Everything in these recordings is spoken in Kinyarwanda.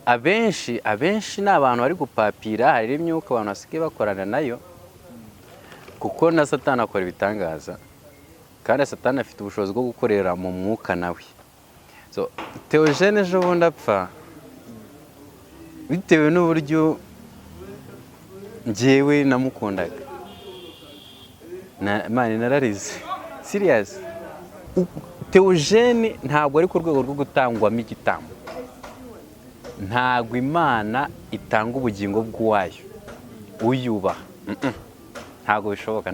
abenshi ni abantu bari gupapira, hari imyuka abantu basigaye bakorana nayo, kuko na Satani akora ibitangaza kandi Satani afite ubushobozi bwo gukorera mu mwuka nawe. So Theogene ejo bundi apfa bitewe n'uburyo njyewe namukundaga. Mani nararize serious. Theogene ntabwo ari ku rwego rwo gutangwamo igitambo. Ntabwo Imana itanga ubugingo bw'uwayo uyubaha. Ntabwo bishoboka.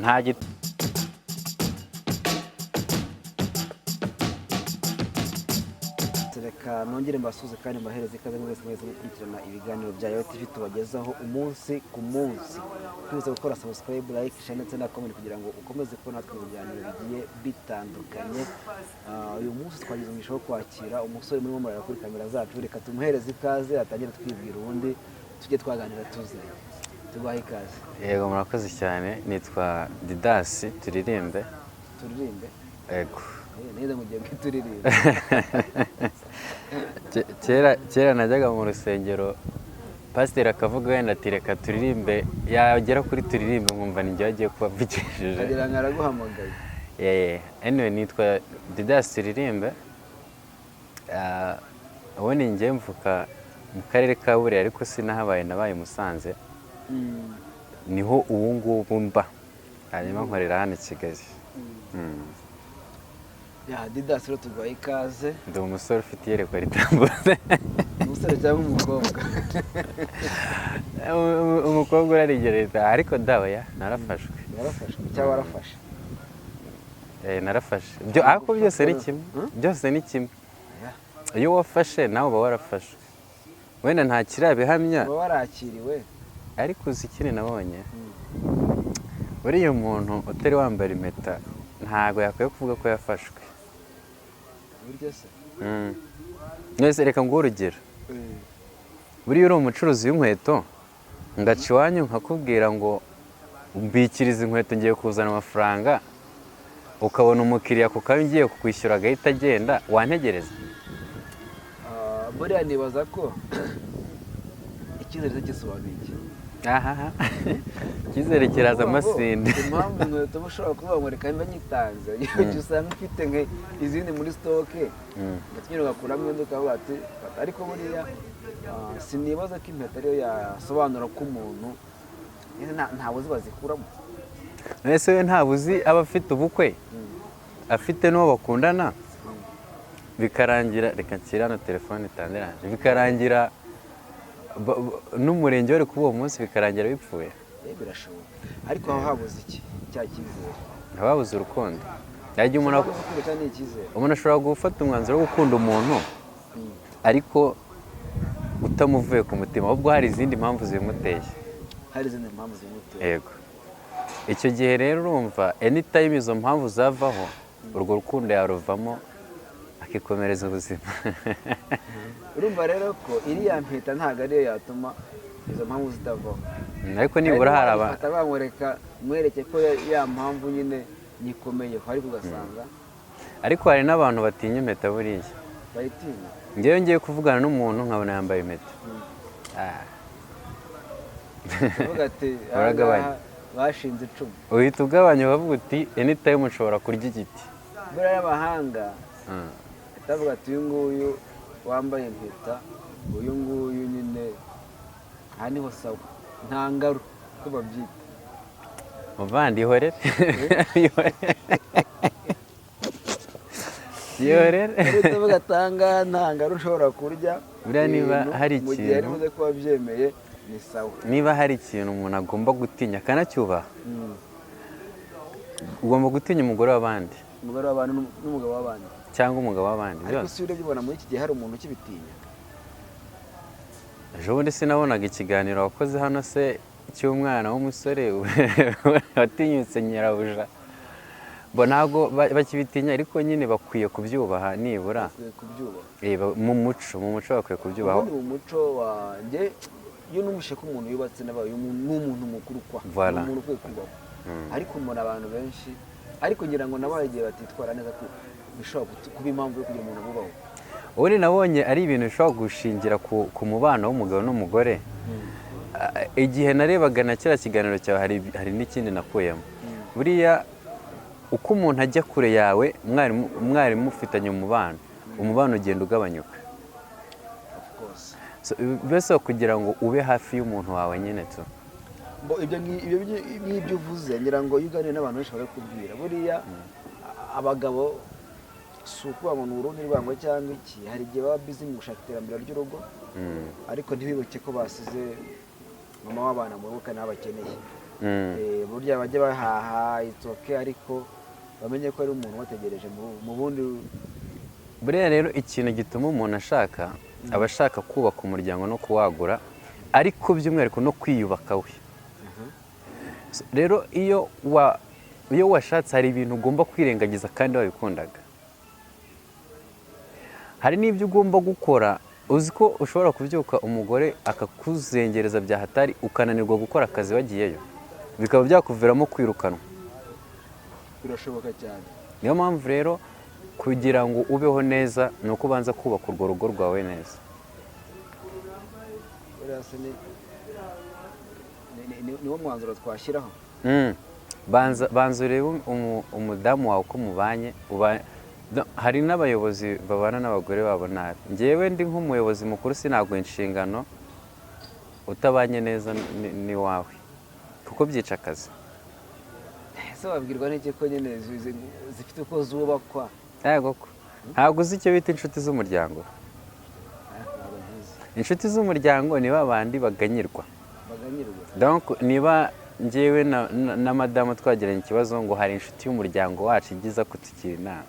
Reka nongere mbasuze kandi mbahereze ikaze mwese gukurikirana ibiganiro bya Yawe TV tubagezaho umunsi ku munsi. Tuze gukora subscribe, like, share ndetse na comment kugira ngo ukomeze kubona natwe ibiganiro bigiye bitandukanye. Uyu munsi twagize umugisha wo kwakira umusore muri mumara kuri kamera zacu. Reka tumuhereze ikaze atangire twibwira ubundi tujye twaganira tuzanye. Tubahe ikaze. Yego murakoze cyane. Nitwa Didas Turirimbe. Turirimbe? Yego. Neza mugiye turirimbe. Kera najyaga mu rusengero pasiteri akavuga wenda ati reka turirimbe, yagera kuri turirimbe nkumva ni njye wagiye kuba mvugishije. Agira ngo araguhamagaye. Anyway nitwa Didas Turirimbe. Ubundi njye mvuka mu karere ka Burera ariko sinahabaye, nabaye Musanze. Niho ubu ngubu mba. Hanyuma nkorera hano i Kigali. Didas rero tuguhaye ikaze. Ndi umusore ufite iyerekwa ritambutse. Umusore cyangwa umukobwa? Umukobwa urarigereza ariko dawe narafashwe. Yarafashwe cyangwa warafashe? Narafashe. Ariko byose ni kimwe. Byose ni kimwe. Iyo wafashe nawe uba warafashwe. Wenda nta kirabihamya. Uba warakiriwe. Ariko uzi ikindi nabonye. Uriya muntu utari wambara impeta ntago yakwiye kuvuga ko yafashwe. Buryo se? Nese reka ngo urugero. Buriya uri umucuruzi w'inkweto ngaca iwanyu nkakubwira ngo mbikiriza inkweto ngiye kuzana amafaranga, ukabona umukiriya ku kayo ngiye kukwishyura agahita agenda, wantegereza? Buriya nibaza ko icyizere gisobanuye iki? Icyizere kiraza amasinde. Impamvu inkweto ushobora kuvuga ngo reka mbe nyitanze, igihe usanga ufite izindi muri stoke ndetse ugakuramo imyenda ukavuga ati ariko buriya sinibaza ko impeta ariyo yasobanura ko umuntu ntawe ziba zikuramo. Ese we ntabuzi aba afite ubukwe afite n'uwo bakundana bikarangira, reka nshyira hano telefone itandiranje, bikarangira n'umurenge wari kuba uwo munsi bikarangira bipfuye. Birashoboka. Ariko aho habuze iki? Cya cyizere. Habuze urukundo. Umuntu ashobora gufata umwanzuro wo gukunda umuntu ariko utamuvuye ku mutima, ahubwo hari izindi mpamvu zibimuteye. Hari izindi mpamvu zibimuteye. Yego. Icyo gihe rero urumva anytime izo mpamvu zavaho urwo rukundo yaruvamo akikomereza ubuzima. Urumva rero ko iriya mpeta ntabwo ariyo yatuma izo mpamvu zitavaho. Ariko nibura hari abantu bamwereka mwereke ko ya mpamvu nyine nikomeye ariko ugasanga. Ariko hari n'abantu batinya impeta buriya. Bayitinya? Ngewe ngiye kuvugana n'umuntu nkabona yambaye impeta. Uvuga ati bashinze icumu. Uhita ugabanya ubavuga uti anytime ushobora kurya igiti. Buriya y'abahanga itavuga ati uyu nguyu wambaye impeta, uyu nguyu nyine aha niho sawa, nta ngaru ko babyita. Muvandi ihorere. Ihorere. Utavuga atanga nta ngaru ushobora kurya. Buriya niba hari ikintu mu gihe aribuze kuba byemeye ni sawa. Niba hari ikintu umuntu agomba gutinya akanacyubaha, ugomba gutinya umugore w'abandi. Umugore w'abandi n'umugabo w'abandi. Cyangwa umugabo w'abandi. Ariko si urebye ubona muri iki gihe hari umuntu ukibitinya. Ejo bundi sinabonaga ikiganiro wakoze hano se cy'umwana w'umusore watinyutse nyirabuja. Bo ntabwo bakibitinya ariko nyine bakwiye kubyubaha nibura. Mu muco bakwiye kubyubaha. Mu muco wanjye iyo numushe ko umuntu yubatse n'abaye n'umuntu mukuru kwa. Umuntu ukwiye kubaho. Ariko umuntu abantu benshi ariko ngira ngo nabaye igihe batitwara neza ko bishobora kuba impamvu yo kugira umuntu bubaho. ubundi nabonye ari ibintu bishobora gushingira ku mubano w'umugabo n'umugore. Igihe narebaga na kiriya kiganiro cyawe hari n'ikindi nakuyemo. Buriya uko umuntu ajya kure yawe mwari mufitanye umubano ugenda ugabanyuka. Mbese kugira ngo ube hafi y'umuntu wawe nyine tu. ibyo uvuze ngira ngo iyo uganira n'abantu benshi barakubwira buriya abagabo si ukuvuga ngo ni urundi rwango cyangwa iki, hari igihe baba bizi mu gushaka iterambere ry'urugo ariko ntibibuke ko basize mama w'abana mu rugo kandi abakeneye. Burya bajya bahaha itoke ariko bamenye ko ari umuntu wategereje mu bundi. Buriya rero ikintu gituma umuntu ashaka aba ashaka kubaka umuryango no kuwagura, ariko by'umwihariko no kwiyubaka we. Rero iyo washatse hari ibintu ugomba kwirengagiza kandi wabikundaga. Hari n'ibyo ugomba gukora uzi ko ushobora kubyuka umugore akakuzengereza bya hatari ukananirwa gukora akazi wagiyeyo, bikaba byakuviramo kwirukanwa. Birashoboka cyane. Niyo mpamvu rero kugira ngo ubeho neza ni uko ubanza kubaka urwo rugo rwawe neza. Niwo mwanzuro twashyiraho. Banza urebe umudamu wawe uko mubanye. Hari n'abayobozi babana n'abagore babo nabi. Njyewe ndi nk'umuyobozi mukuru sinaguha inshingano utabanye neza n'iwawe kuko byica akazi. Ese wabwirwa n'iki ko nyine zifite uko zubakwa? Yego ko ntabwo uzi icyo bita inshuti z'umuryango. Inshuti z'umuryango ni babandi baganyirwa. Donc niba njyewe na madamu twagiranye ikibazo ngo hari inshuti y'umuryango wacu igiza kutugira inama,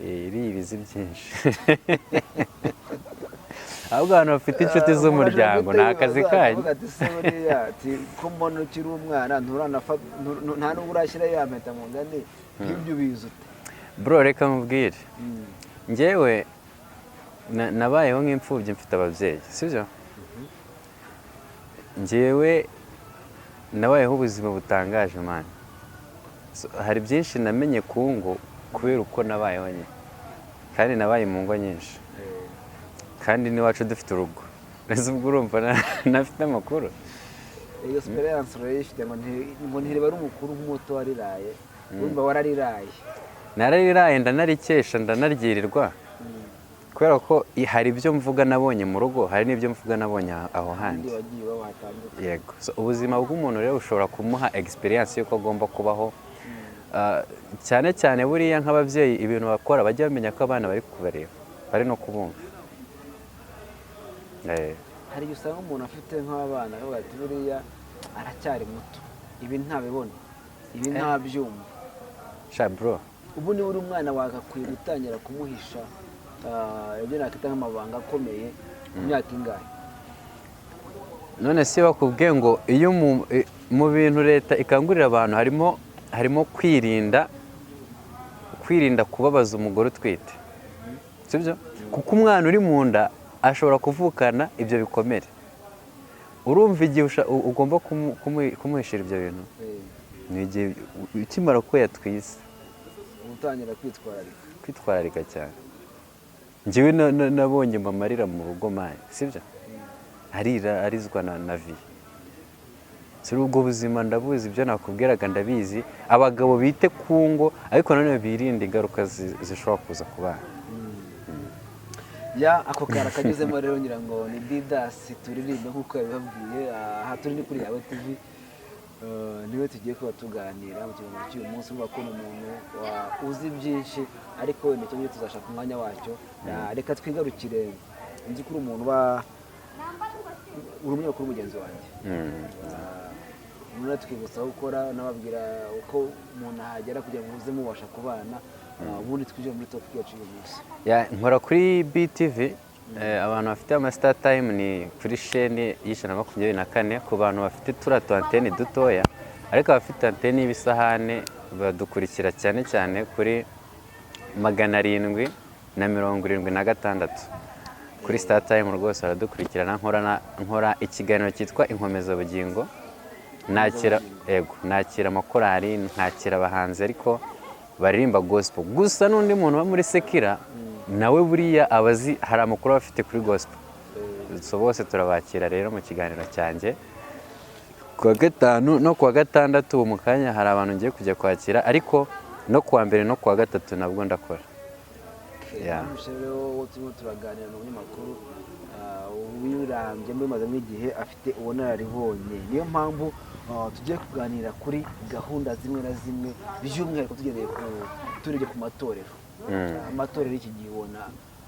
ibizi byinshi. Ahubwo abantu bafite inshuti z'umuryango ni akazi kanyu. Ko mbona ukiri umwana nta n'ubwo urashyira ya mpeta mu ngani nk'ibyo ubizi ute? Bro reka mubwire, njyewe nabayeho nk'imfubyi mfite ababyeyi, sibyo? Njyewe nabayeho ubuzima butangaje mani. Hari byinshi namenye ku ngo kubera uko nabayeho nyine, kandi nabaye mu ngo nyinshi, kandi n'iwacu dufite urugo. Neza ubwo urumva nafite amakuru. Iyo experience urayifite ngo ntiriba ari umukuru nk'umuto wariraye, urumva warariraye. Narariraye ndanarikesha ndanaryirirwa, kubera ko hari ibyo mvuga nabonye mu rugo, hari n'ibyo mvuga nabonye aho handi. Yego, ubuzima bw'umuntu rero ushobora kumuha experience y'uko agomba kubaho. Cyane cyane buriya nk'ababyeyi ibintu bakora bajya bamenya ko abana bari kubareba, bari no kubumva. Hari igihe usanga umuntu afite nk'abana akavuga ati buriya aracyari muto, ibi ntabibona, ibi ntabyumva. Bro, ubu niba uri umwana wagakwiye gutangira kumuhisha ibyo nakita nk'amabanga akomeye ku myaka ingahe? None si bakubwiye ngo iyo mu bintu leta ikangurira abantu harimo kwirinda kubabaza umugore utwite, sibyo? Kuko umwana uri mu nda ashobora kuvukana ibyo bikomere. Urumva igihe ugomba kumuhishira ibyo bintu ni igihe ukimara ko yatwise utangira kwitwararika cyane. Njyewe nabonye mama arira mu rugo mani, sibyo? Arizwa na vie. Siri ubwo buzima ndabuzi, ibyo nakubwiraga ndabizi. Abagabo bite ku ngo ariko nanone birinde ingaruka zishobora kuza ku bana. Ako kara kagezemo rero ngira ngo ni Didas turirimba nk'uko yabibabwiye. Aha turi ni kuri Yawe TV, niwe tugiye kuba tuganira mu kiganiro cy'uyu munsi. Urumva ko ni umuntu uzi byinshi, ariko wenda icyo tuzashaka umwanya wacyo. Reka twigarukire, nzi ko uri umuntu uri umunyamakuru mugenzi wanjye. Umuntu tukibutsa aho ukora, nababwira uko umuntu ahagera kugira ngo muze mubasha kubana. Ubundi twinjira muri topic yacu uyu munsi. Nkora kuri BTV. Abantu bafite ama Star Time ni kuri chaîne y'124. Ku bantu bafite turiya antene dutoya ariko abafite antene y'ibisahane badukurikira cyane cyane kuri 776 kuri Star Time. Rwose baradukurikirana. Nkora ikiganiro cyitwa Inkomezabugingo. Nakira amakorali, nkakira abahanzi ariko baririmba gospel. Gusa n'undi muntu wa muri Sekira nawe buriya abazi hari amakuru aba afite kuri gospel. So bose turabakira rero mu kiganiro cyanjye kuwa gatanu no kuwa gatandatu mu kanya hari abantu ngiye kujya kwakira, ariko no kuwa mbere no kuwa gatatu nabwo ndakora. rero turimo turaganira n'umunyamakuru wirambye mumazemo igihe afite ubunararibonye, niyo mpamvu tugiye kuganira kuri gahunda zimwe na zimwe by'umwihariko tugendeye ku matorero. Amatorero y'iki gihe ubona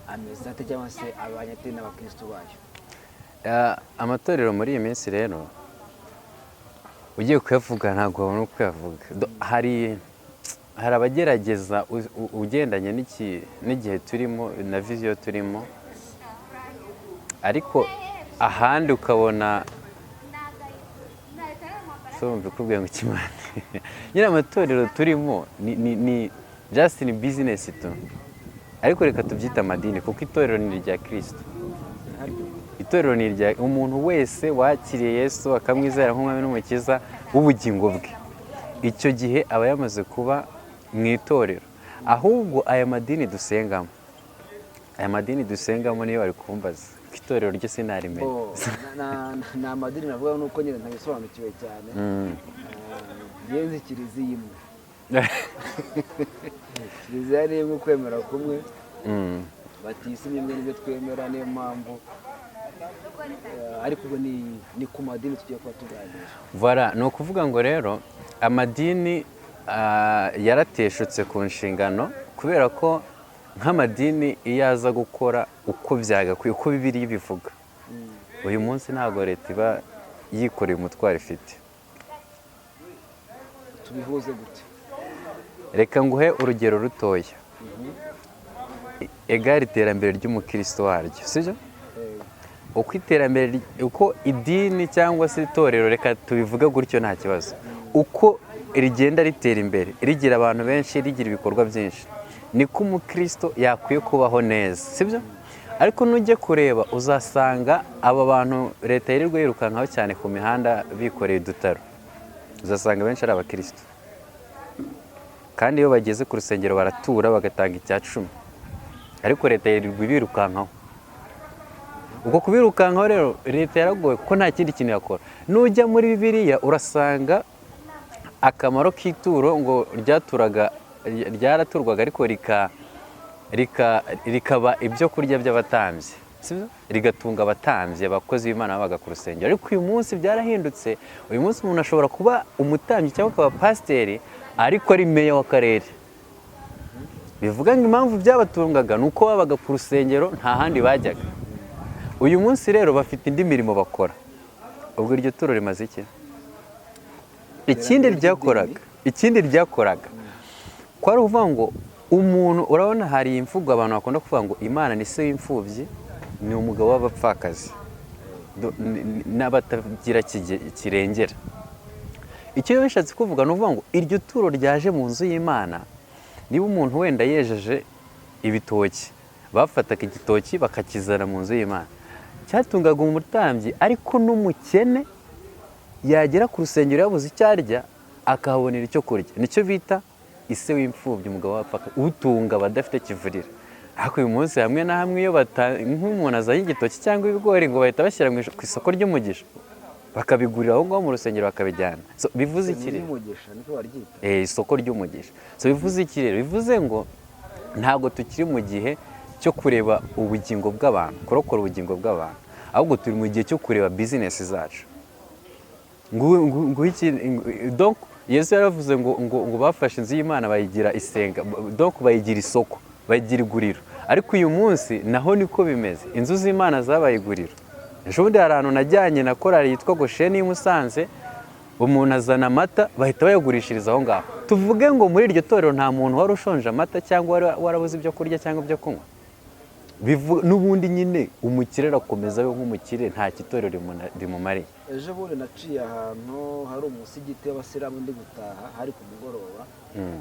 ameze ate, cyangwa se abanyateri n'abakristo bayo? Amatorero muri iyi minsi rero ugiye kuyavuga ntabwo wabona uko uyavuga. Hari abagerageza ugendanye n'igihe turimo na viziyo turimo, ariko ahandi ukabona mbikubwiye ngo ikimana nyine amatorero turimo ni just ni business tu, ariko reka tubyita amadini kuko itorero ni irya Kristo. Itorero ni irya umuntu wese wakiriye Yesu akamwizera nk'umwami n'umukiza w'ubugingo bwe, icyo gihe aba yamaze kuba mu itorero. Ahubwo aya madini dusengamo niyo bari kumbaza ku itorero ryo sinarimenye. Ni amadini navuga nuko nyine ntabisobanukiwe cyane. Yenze kiliziya imwe kiliziya ni imwe, kwemera kumwe, batisimu imwe nibyo twemera, niyo mpamvu ariko ni ku madini tugiye kuba tuganira. Voilà, ni ukuvuga ngo rero amadini yarateshutse ku nshingano, kubera ko nk'amadini iyo aza gukora uko byagakwiye, uko Bibiliya ibivuga, uyu munsi ntabwo leta iba yikoreye umutwaro ifite. Tubihuze gute? Reka nguhe urugero rutoya. Egari iterambere ry'umukristo waryo, sibyo? Uko idini cyangwa se itorero, reka tubivuge gutyo nta kibazo, uko rigenda ritera imbere, rigira abantu benshi, rigira ibikorwa byinshi, niko umukristo yakwiye kubaho neza, sibyo? Ariko nujye kureba uzasanga aba bantu leta yirirwa yirukankaho cyane ku mihanda bikoreye udutaro, uzasanga benshi ari abakristo, kandi iyo bageze ku rusengero baratura bagatanga icya 10, ariko leta yirirwa ibirukankaho. Ubwo kubirukankaho rero leta yaragoye kuko nta kindi kintu yakora. Nujya muri Bibiliya urasanga akamaro k'ituro ngo ryaraturwaga ariko rikaba ibyo kurya by'abatambyi, sibyo? Rigatunga abatambyi, abakozi b'Imana babaga ku rusengero. Ariko uyu munsi byarahindutse. Uyu munsi umuntu ashobora kuba umutambyi cyangwa akaba pasiteri ariko ari meya w'akarere. Bivuga ngo impamvu byabatungaga ni uko babaga ku rusengero, nta handi bajyaga. Uyu munsi rero bafite indi mirimo bakora. Ubwo iryo turo rimaze iki? Ikindi ryakoraga kwari uvuga ngo umuntu, urabona hari imvugo abantu bakunda kuvuga ngo Imana ni se w'imfubyi, ni umugabo w'abapfakazi n'abatagira kirengera. Icyo bishatse kuvuga ni uvuga ngo iryo turo ryaje mu nzu y'Imana. Niba umuntu wenda yejeje ibitoki, bafataga igitoki bakakizana mu nzu y'Imana, cyatungaga umutambyi, ariko n'umukene yagera ku rusengero yabuze icyo arya akahabonera icyo kurya. Nicyo bita ise w'imfubyi, umugabo w'abapfakazi, utunga abadafite kivurira. Ariko uyu munsi hamwe na hamwe iyo nk'umuntu azanye igitoki cyangwa ibigori ngo bahita bashyira ku isoko ry'umugisha, bakabigurira aho ngaho mu rusengero bakabijyana. Bivuze iki rero? Isoko ry'umugisha. Bivuze iki rero? Bivuze ngo ntabwo tukiri mu gihe cyo kureba ubugingo bw'abantu, kurokora ubugingo bw'abantu, ahubwo turi mu gihe cyo kureba bizinesi zacu. Donc Yesu yaravuze ngo bafashe inzu y'Imana bayigira isenga, donc bayigira isoko, bayigira iguriro. Ariko uyu munsi naho niko bimeze, inzu z'Imana zabaye iguriro. Ejobundi hari ahantu najyanye na korali yitwa Gosheni y'i Musanze, umuntu azana amata bahita bayagurishiriza aho ngaho. Tuvuge ngo muri iryo torero nta muntu wari ushonje amata cyangwa warabuze ibyo kurya cyangwa ibyo kunywa. N'ubundi nyine umukire arakomeza we nk'umukire, nta kitorero rimumariye. Ejo bundi naciye ahantu hari umusigiti w'abasilamu ndi gutaha, hari ku mugoroba,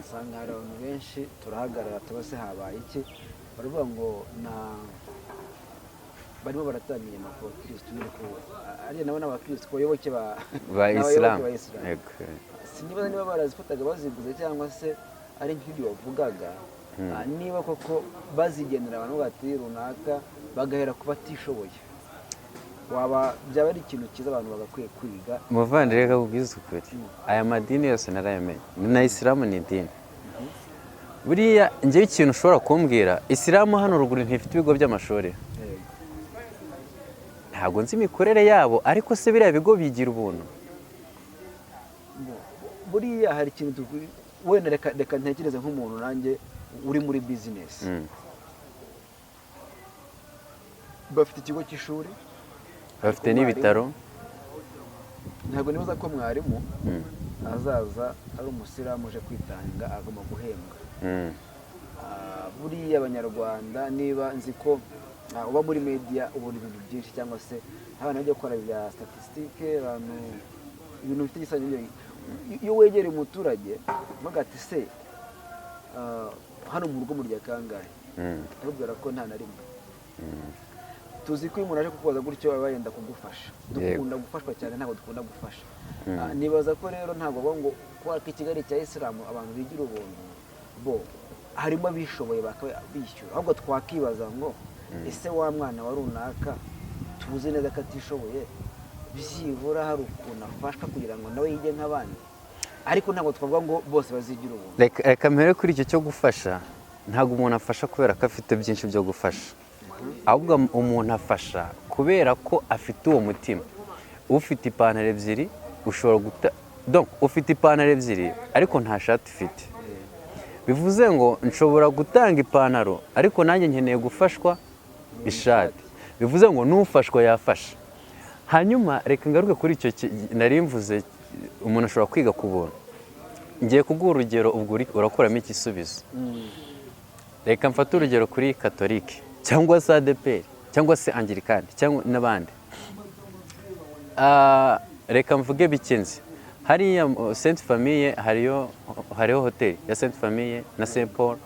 usanga hari abantu benshi, turahagarara tubase habaye iki, baravuga ngo barimo baratamira abakristo, ariya nabo n'abakristo bayoboke ba Islam. Sinibaza niba barazifataga baziguze cyangwa se ari nk'ibyo bavugaga, niba koko bazigenera abantu bati runaka bagahera ku batishoboye, byaba ari ikintu cyiza abantu bagakwiye kwiga. umuvandimwe reka kubwiza ukuri, aya madini yose narayamenye, na isilamu ni idini. Buriya njyewe ikintu ushobora kumbwira, isilamu hano ruguru ntifite ibigo by'amashuri, ntabwo nzi imikorere yabo, ariko se biriya bigo bigira ubuntu? Buriya hari ikintu wenda reka ntekereze nk'umuntu nanjye uri muri bizinesi, bafite ikigo cy'ishuri, bafite n'ibitaro. ntabwo nibaza ko mwarimu azaza ari umusilamu uje kwitanga agomba guhembwa. Buriya abanyarwanda, niba nzi ko uba muri media ubona ibintu byinshi, cyangwa se abantu bajya gukora ibya statisitike, abantu ibintu bifite igisanyo. Iyo wegereye umuturage uvuga ati se hano mu rugo murya kangahe, arabwira ko nta na rimwe. Tuzi ko iyo umuntu aje kukubaza gutyo aba yenda kugufasha. Dukunda gufashwa cyane, ntabwo dukunda gufasha. Nibaza ko rero ntabwo bavuga ngo kubaka ikigali cya isilamu abantu bigira ubuntu, bo harimo abishoboye bishyura. Ahubwo twakibaza ngo ese wa mwana wa runaka tuzi neza ko atishoboye, byibura hari ukuntu afashwa kugira ngo nawe yige nk'abandi, ariko ntabwo twavuga ngo bose bazigira ubuntu. Reka mpere kuri icyo cyo gufasha. Ntabwo umuntu afasha kubera ko afite byinshi byo gufasha, ahubwo umuntu afasha kubera ko afite uwo mutima. Ufite ipantaro ebyiri ushobora ufite ipantaro ebyiri ariko nta shati ufite, bivuze ngo nshobora gutanga ipantaro ariko nanjye nkeneye gufashwa ishati, bivuze ngo n'ufashwa yafasha. Hanyuma reka ngaruke kuri icyo nari mvuze, umuntu ashobora kwiga ku buntu. Ngiye kuguha urugero, ubwo urakuramo igisubizo. Reka mfate urugero kuri katolike cyangwa se ADEPR cyangwa se angirikani cyangwa n'abandi. Reka mvuge bikenze, hariya Sainte Famille hariho hoteli ya Sainte Famille na Saint Paul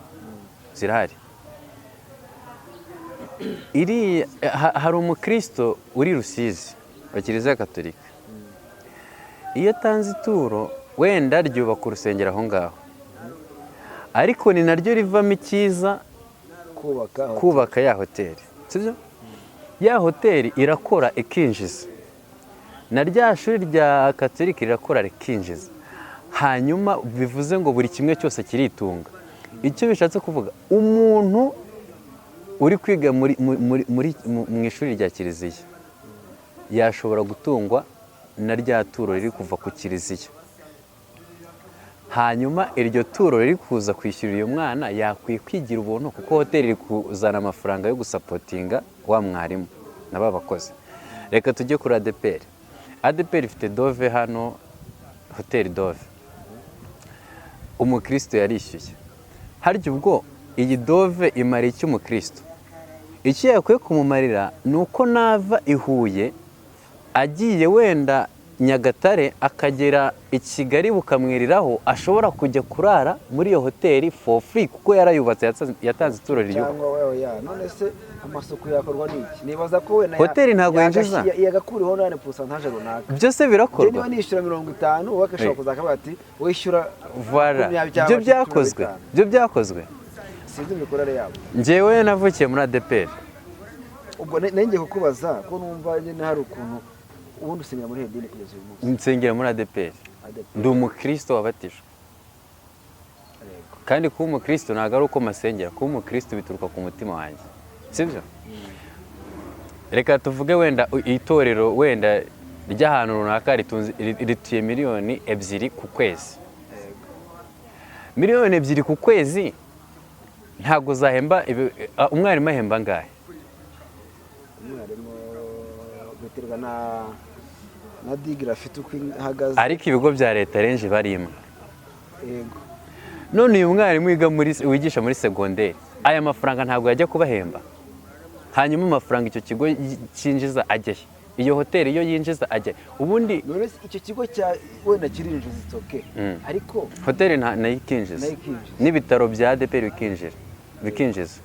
zirahari. Hari umukristo uri Rusizi wa Kiliziya Gatolika, iyo atanze ituro wenda ryubaka urusengero aho ngaho, ariko ni naryo rivamo icyiza kubaka ya hoteli, sibyo? Ya hoteli irakora ikinjiza, na rya shuri rya Katolika rirakora rikinjiza. Hanyuma bivuze ngo buri kimwe cyose kiritunga. Icyo bishatse kuvuga, umuntu uri kwiga mu ishuri rya Kiliziya yashobora gutungwa na rya turo riri kuva ku Kiliziya. Hanyuma iryo turo riri kuza kwishyurira uyu mwana yakwiye kwigira ubuntu, kuko hoteli iri kuzana amafaranga yo gusapotinga wa mwarimu n'aba bakozi. Reka tujye kuri ADEPR. ADEPR ifite Dove hano, hoteli Dove. Umukristo yarishyuye. Harya ubwo iyi Dove imara iki umukristo? Icyo yakwiye kumumarira ni uko nava i Huye agiye wenda Nyagatare akagera i Kigali bukamwiriraho, ashobora kujya kurara muri iyo hoteli for free kuko yarayubatse, yatanze ituro ry'ubu. None se amasuku yakorwa n'iki? Nibaza ko we hoteli ntabwo yinjiza, yagakuriho nane pourcentage runaka. Byose birakorwa. Niba nishyura 50 wakashobora kuzakavuga ati wishyura. Voilà, byo byakozwe. Sinzi imikorere yabo. Njyewe navukiye muri ADEPR. Ubwo nenge kukubaza ko numva nyine hari ukuntu ubundi usengera muri hedini kugeza uyu munsi. Nsengera muri ADEPR. Ndi umukristo wabatijwe. Kandi kuba umukristo ntabwo ari uko masengera, kuba umukristo bituruka ku mutima wanjye, sibyo? Reka tuvuge wenda itorero wenda ry'ahantu runaka rituye miliyoni 2 ku kwezi. Miliyoni 2 ku kwezi ntabwo zahemba umwarimu ahemba ngahe? Umwarimu biterwa na digiri afite uko ihagaze. Ariko ibigo bya leta renje barimo. Yego. None uyu mwarimu wigisha muri segonderi, aya mafaranga ntabwo yajya kubahemba? Hanyuma amafaranga icyo kigo cyinjiza ajya he? Iyo hoteli iyo yinjiza ajya ubundi? None icyo kigo cya wenda kirinjiza itoke, ariko hoteli nayo ikinjiza, n'ibitaro bya ADEPR bikinjiza,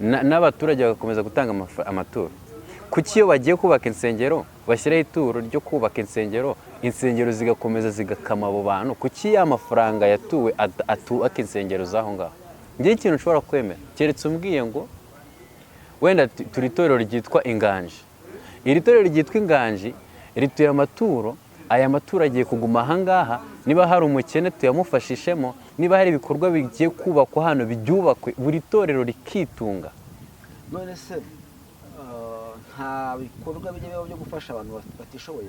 n'abaturage bagakomeza gutanga amaturo. Kuki iyo bagiye kubaka insengero bashyiraho ituro ryo kubaka insengero zigakomeza zigakama abo bantu? Kuki ya mafaranga yatuwe atubaka insengero z'aho ngaho? ngewe ikintu ushobora kwemera keretse umbwiye ngo wenda turi itorero ryitwa Inganji, iri torero ryitwa Inganji rituye amaturo, aya maturo agiye kuguma ahangaha, niba hari umukene tuyamufashishemo, niba hari ibikorwa bigiye kubakwa hano byubakwe, buri torero rikitunga. none se nta bikorwa bijya byo gufasha abantu batishoboye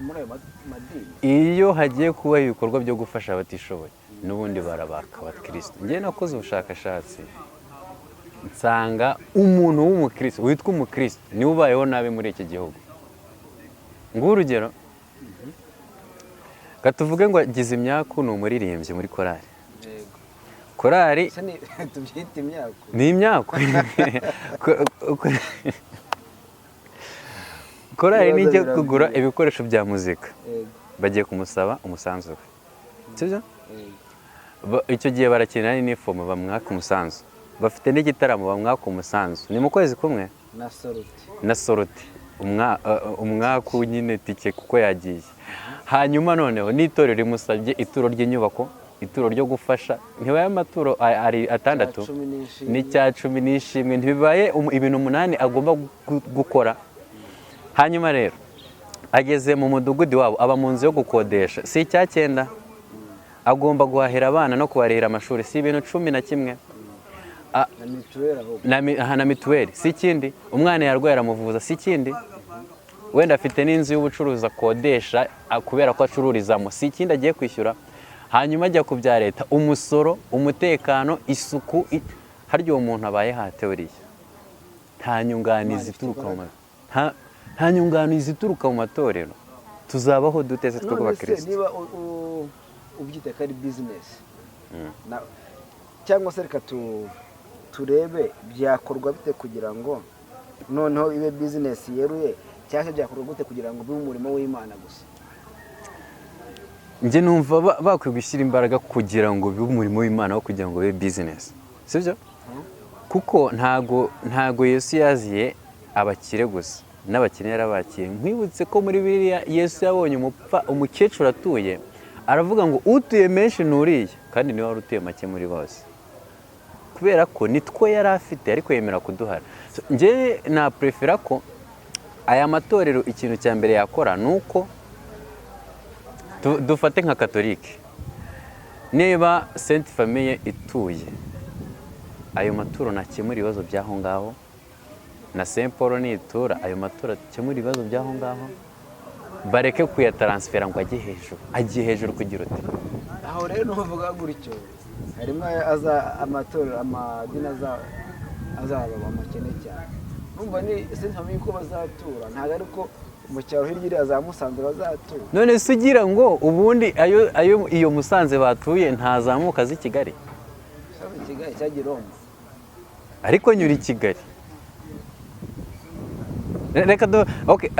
muri ayo madini? Iyo hagiye kuba ibikorwa byo gufasha abatishoboye n'ubundi barabaka abakristo. Ngewe nakoze ubushakashatsi nsanga umuntu w'umukristo witwa umukristo niwe ubayeho nabi muri iki gihugu. Nguhe urugero, katuvuge ngo agize imyaku ni umuririmbyi muri korali. Korali tubyita imyaku, ni imyaku. Korali nijya kugura ibikoresho bya muzika bagiye kumusaba umusanzu we, sibyo? Icyo gihe barakenera n'inifomu bamwaka umusanzu, bafite n'igitaramo bamwaka umusanzu, ni mu kwezi kumwe na soroti umwaku nyine tike kuko yagiye. Hanyuma noneho n'itorero rimusabye ituro ry'inyubako, ituro ryo gufasha, ntibaye amaturo ari 6 n'icya 10 n'ishimwe, ntibibaye ibintu 8 agomba gukora. Hanyuma rero ageze mu mudugudu wabo, aba mu nzu yo gukodesha, si icya 9, agomba guhahira abana no kubarihira amashuri, si ibintu 11 na mituweli, si ikindi. Umwana yarwaye aramuvuza, si ikindi. Wenda afite n'inzu y'ubucuruzi akodesha kubera ko acururizamo, si ikindi agiye kwishyura. Hanyuma ajya ku bya leta, umusoro, umutekano, isuku. Harya uwo muntu abaye hateoriye, nta nyunganizi ituruka mu matorero. Tuzabaho duteze twe kubakristo? Niba ubyita ko ari bizinesi cyangwa se reka turebe byakorwa bite kugira ngo noneho ibe bizinesi yeruye, cyangwa se byakorwa gute kugira ngo bibe umurimo w'Imana gusa? Njye numva bakwiye gushyira imbaraga kugira ngo bibe umurimo w'Imana aho kugira ngo bibe bizinesi, sibyo? Kuko ntago Yesu yaziye abakire gusa, n'abakene yarabakiye. Nkwibutse ko muri Bibiliya Yesu yabonye umukecuru atuye, aravuga ngo utuye menshi nuriye, kandi niwe wari utuye make muri bose, kubera ko nitwo yari afite ariko yemera kuduhara. Njye na prefera ko aya matorero ikintu cya mbere yakora nuko dufate nka Katolike, niba Sainte Famille ituye, ayo maturo nakemura ibibazo by'aho ngaho, na Saint Paul nitura, ayo maturo akemura ibibazo by'aho ngaho, bareke kuyataransfera ngo ajye hejuru kugira uti. Aho rero nuvuga gutyo, harimo amatorero amadini azaba amakene cyane. Numva ni Sainte Famille ko bazatura, ntabwo ari ko mu cyaro hirya za Musanze bazatura. None se ugira ngo ubundi ayo iyo Musanze batuye ntazamuka z'i Kigali? Kigali cyagira Roma, ariko nyuri Kigali.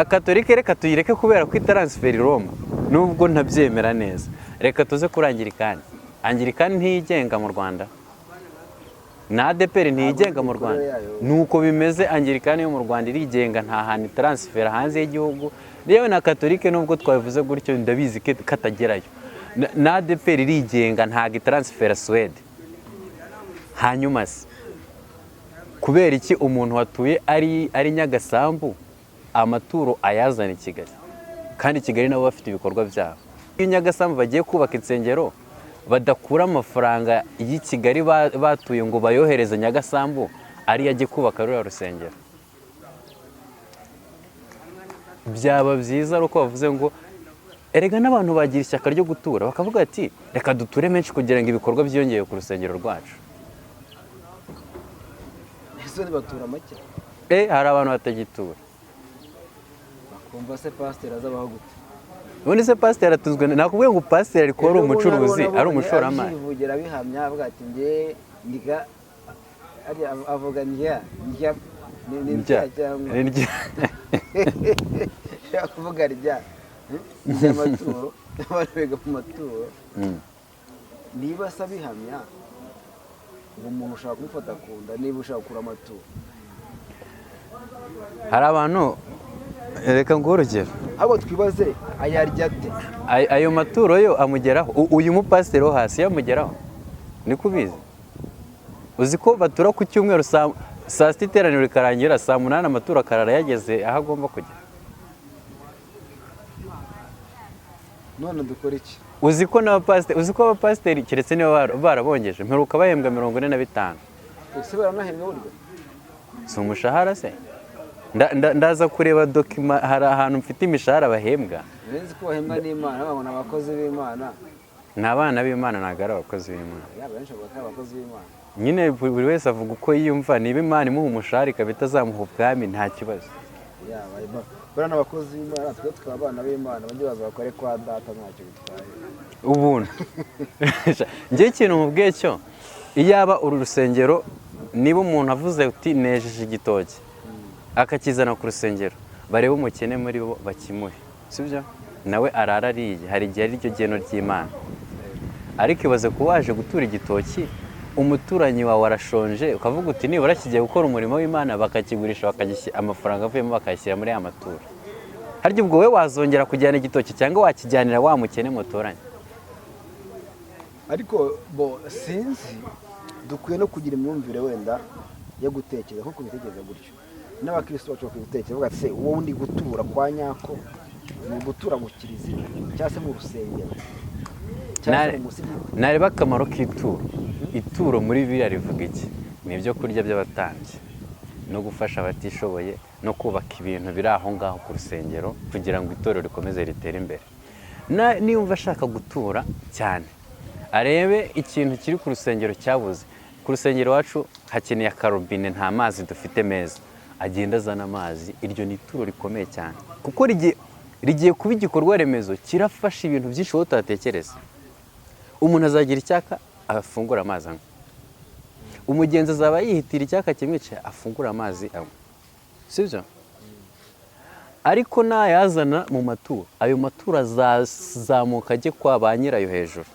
Katolike reka tuyireke kubera ko itaransferi Roma, nubwo ntabyemera neza. Reka tuze kuri Anglikani. Anglikani ntiyigenga mu Rwanda, na ADEPR ntiyigenga mu Rwanda. Nuko bimeze, Anglikani yo mu Rwanda irigenga, nta hantu itaransfera hanze y'igihugu. Yewe na Katolike nubwo twabivuze gutyo ndabizi katagerayo. Na ADEPR irigenga, ntago itaransfera Swede. Hanyuma se kubera iki umuntu watuye ari Nyagasambu amaturo ayazana i Kigali, kandi Kigali nabo bafite ibikorwa byabo? Iyo Nyagasambu bagiye kubaka insengero, badakura amafaranga y'i Kigali batuye ngo bayohereze Nyagasambu ari yagiye kubaka ruriya rusengero. Byaba byiza ari uko bavuze ngo erega n'abantu bagira ishyaka ryo gutura, bakavuga ati reka duture menshi kugira ngo ibikorwa byiyongere ku rusengero rwacu. Batura make. Hari abantu batagitura. Bakumva se pasiteri azabaho gute? Ubundi se pasiteri atunzwe, nakubwiye ngo pasiteri ariko ari umucuruzi, ari umushoramari. Yivugira bihamya avuga ati nge ndiga avuga njya ni cyangwa kuvuga rya amaturo, barega mu maturo. Niba se bihamya umuntu ushaka kumufata kunda, niba ushaka kura amaturo. Hari abantu, reka nguhe urugero, abo twibaze ayarya ate? Ayo maturo yo amugeraho, uyu mupasiteri wo hasi yamugeraho, niko ubizi? uzi ko batura ku cyumweru saa sita iteraniro rikarangira saa 8 amaturo akarara yageze aho agomba kujya. none dukora iki? uzi ko abapasiteri keretse niba barabongeje mperuka bahembwa 45. ese baranahembwa buryo? si umushahara se? ndaza kureba dokima, hari ahantu mfite imishahara bahembwa. nzi ko bahembwa n'Imana, babona abakozi b'Imana. ni abana b'Imana, ntabwo ari abakozi b'Imana. benshi bavuga ko ari abakozi b'Imana. nyine buri wese avuga uko yiyumva, niba Imana imuha umushahara ikaba itazamuha ubwami nta kibazo. bariya n'abakozi b'Imana, twe tukaba abana b'Imana, bajye baza bakore kwa data ntacyo bitwaye. ubuntu. njyewe ikintu mubwiye cyo, iyaba uru rusengero niba umuntu avuze uti nejeje igitoki akakizana ku rusengero, barebe umukene muri bo bakimuhe, sibyo? nawe arara ariye, hari igihe ari ryo geno ry'Imana. ariko ibaze kuba waje gutura igitoki, umuturanyi wawe arashonje, ukavuga uti nibura kigiye gukora umurimo w'Imana, bakakigurisha amafaranga avuyemo bakayashyira muri aya maturo. harya ubwo we wazongera kujyana igitoki cyangwa wakijyanira wa mukene mutoranye? ariko sinzi, dukwiye no kugira imyumvire wenda yo gutekereza, kuko kubitekereza gutyo n'abakristo bacu bakwiye gutekereza bavuga ati se uwo undi gutura kwa nyako ni ugutura mu kiliziya cyangwa se mu rusengero cyangwa se mu musigiti? nareba akamaro k'ituro. ituro muri Bibiliya rivuga iki? ni ibyo kurya by'abatambyi no gufasha abatishoboye no kubaka ibintu biri aho ngaho ku rusengero kugira ngo itorero rikomeze ritere imbere. niba ashaka gutura cyane, arebe ikintu kiri ku rusengero cyabuze. ku rusengero iwacu hakeneye akarobine, nta mazi dufite meza, agenda azana amazi. iryo ni ituro rikomeye cyane, kuko rigiye kuba igikorwa remezo, kirafasha ibintu byinshi wowe utatekereza. umuntu azagira icyaka afungura amazi anywa, umugenzi azaba yihitira icyaka kimwica afungura amazi anywa, sibyo? ariko nayazana mu maturo, ayo maturo azazamuka ajye kwa ba nyirayo hejuru.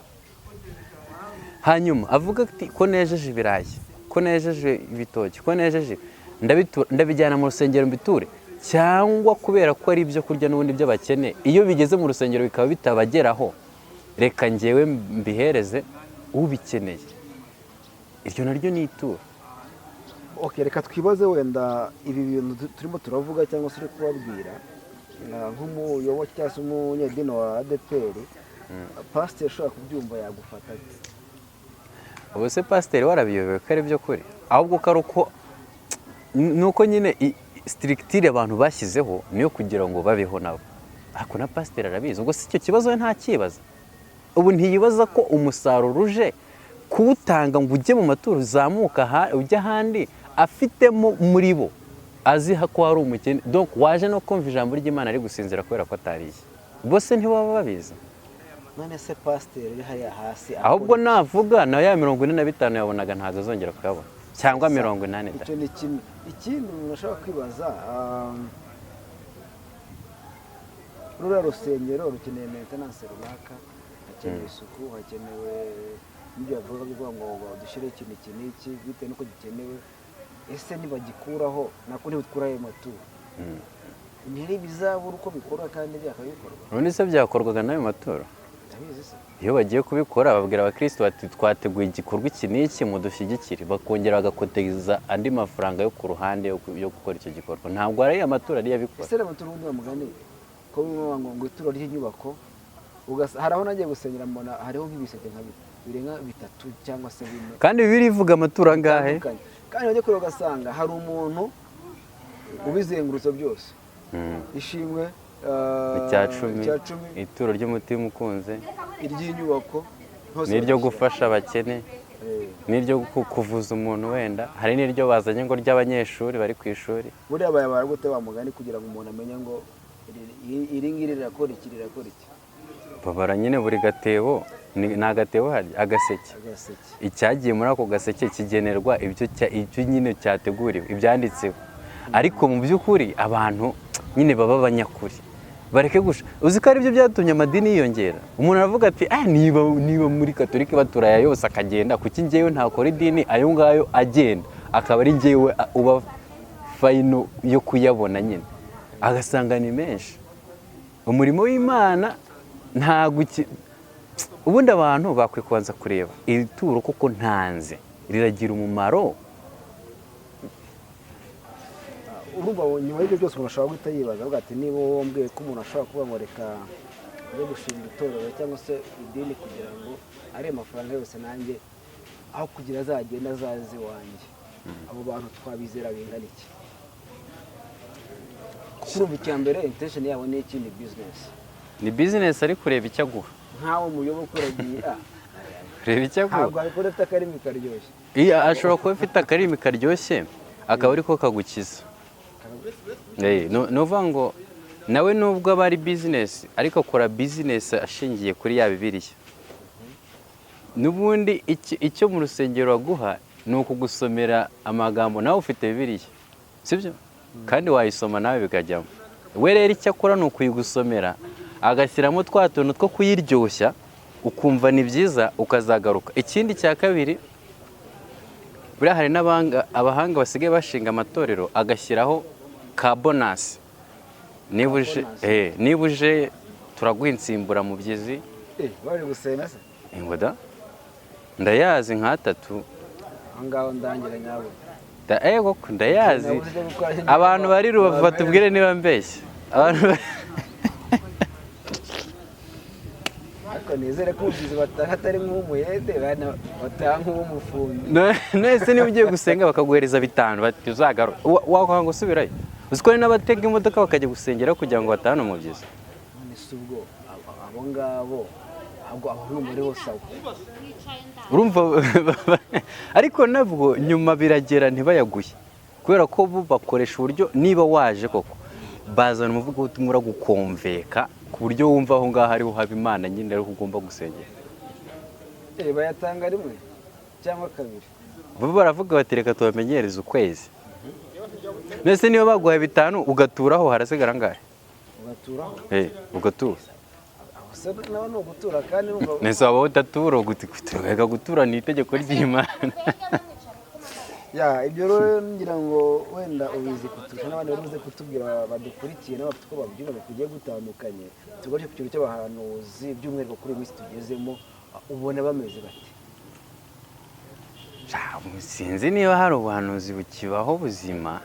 hanyuma avuga ati ko nejeje ibirayi, ko nejeje ibitoki, ko nejeje, ndabijyana mu rusengero mbiture, cyangwa kubera ko ari ibyo kurya n'ubundi by'abakene, iyo bigeze mu rusengero bikaba bitabageraho, reka njyewe mbihereze ubikeneye. iryo naryo ni ituro. reka twibaze wenda ibi bintu turimo turavuga cyangwa se uri kubabwira nk'umuyoboke cyangwa se umunyedini wa ADEPR, pasiteri ushobora kubyumva yagufata ate? ubu se pasiteri warabiyobewe ko ari byo kuri? ahubwo ko ari uko nuko nyine sitirigitire abantu bashyizeho niyo kugira ngo babeho nabo. ariko na pasiteri arabizi, ubwo si icyo kibazo we ntakibaza. ubu ntiyibaza ko umusaruro uje kuwutanga ngo ujye mu maturo uzamuka ujya ahandi, afitemo muri bo azi ko hari umukene, donc waje no kumva ijambo ry'Imana ari gusinzira kubera ko atariye. bose ntibaba babizi. none se pasiteri uri hariya hasi, ahubwo navuga na ya 45 yabonaga ntabwo azongera kuyabona, cyangwa 80. icyo ni kimwe. ikindi umuntu ashobora kwibaza, ruriya rusengero rukeneye maintenance runaka, hakenewe isuku, hakenewe n'ibyo bavuga ngo dushyire ikintu iki n'iki bitewe n'uko gikenewe. ese nibagikuraho nako ntibikuraho ayo maturo, ntibizabura uko bikorwa kandi byakabikorwa? ubundi se byakorwaga n'ayo maturo? iyo bagiye kubikora babwira abakristo bati twateguye igikorwa iki n'iki mudushyigikire, bakongera bagakotegeza andi mafaranga yo ku ruhande yo gukora icyo gikorwa. ntabwo ari amaturo ariyo abikora. ese amaturo ubundi bamugane ko ngo ituro ry'inyubako, hari aho nagiye gusengera mbona hariho nk'ibiseke nka birenga 3 cyangwa se 4, kandi Bibiliya ivuga amaturo angahe? kandi wajya kureba ugasanga hari umuntu ubizengurutse byose, ishimwe, icya cumi, ituro ry'umutima ukunze, iry'inyubako, n'iryo gufasha abakene, n'iryo kuvuza umuntu wenda, hari n'iryo bazanye ngo ry'abanyeshuri bari ku ishuri. buriya bayabara gute bamugani kugira ngo umuntu amenye ngo iri ngiri rirakora iki rirakora iki? babara nyine buri gatebo, ni agatebo harya agaseke, icyagiye muri ako gaseke kigenerwa ibyo nyine cyateguriwe ibyanditseho. ariko mu by'ukuri abantu nyine baba abanyakuri, bareke gusha. uzi ko ari byo byatumye amadini yiyongera. umuntu aravuga ati niba muri katolika baturaya yose akagenda, kuki njyewe ntakora idini ayo ngayo agenda, akaba ari njyewe uba fayino yo kuyabona nyine, agasanga ni menshi. umurimo w'Imana ntabwo ubundi abantu bakwiye kubanza kureba iri turo kuko ntanze riragira umumaro. urumva nyuma y'ibyo byose umuntu ashobora guhita yibaza avuga ati niba wombwiye ko umuntu ashobora kuvuga ngo reka njye gushinga itorero cyangwa se idini kugira ngo ari amafaranga yose nanjye aho kugira azagenda azaze iwanjye, abo bantu twabizera bingana iki? kurumva icya mbere intention yabo ni iki? Ni business, ni business ariko ureba icyo aguha. nkawe muyoboke uragiye Reba icyo aguha. ntabwo abikora afite akarimi karyoshye. Iya, ashobora kuba afite akarimi karyoshye akaba ariko kagukiza. Ni uvuga ngo nawe nubwo aba ari business ariko akora business ashingiye kuri ya Bibiliya. N'ubundi icyo mu rusengero baguha ni ukugusomera amagambo, nawe ufite Bibiliya, sibyo? Kandi wayisoma nawe bikajyamo. We rero icyo akora ni ukuyigusomera agashyiramo twa tuntu two kuyiryoshya ukumva ni byiza ukazagaruka. Ikindi cya kabiri, buriya hari abahanga basigaye bashinga amatorero agashyiraho ka bonasi. Niba uje turaguha insimburamubyizi. bari gusenga se? Ingoda ndayazi nk'atatu aho ngaho ndangira nyabo. koko ndayazi. Abantu bari Rubavu batubwire niba mbeshya. ariko nizere ko ubyizi bataha atari nk'umuyede bataha nk'umufundi. Nese niba ugiye gusenga bakaguhereza 5 bati uzagaruka wakanga gusubirayo. Uziko ari n'abatega imodoka bakajya gusengera kugira ngo batahane umubyizi. None se ubwo abo ngabo ahubwo abahungu ari hose aho urumva ariko nabwo nyuma biragera ntibayaguye kubera ko bo bakoresha uburyo niba waje koko bazana umuvugo utumura gukomveka ku buryo wumva aho ngaho ariho haba Imana nyine ari ugomba gusengera. bayatanga rimwe cyangwa kabiri. Bo baravuga bati reka tubamenyereze ukwezi. Nese niba baguhaye 5 ugaturaho harasigara ngahe? Ugaturaho? Ugatura. Ase nawe no gutura kandi numva nese abo utatura gutura gutura ni itegeko ry'Imana. ibyo rero ngira ngo wenda ubizi kutusha n'abandi bamaze kutubwira badukurikiye n'abafite uko babyumva kugiye gutandukanye. Tugaje ku kintu cy'abahanuzi by'umwihariko kuri iminsi tugezemo, ubona bameze bati? Sinzi niba hari ubuhanuzi bukibaho buzima,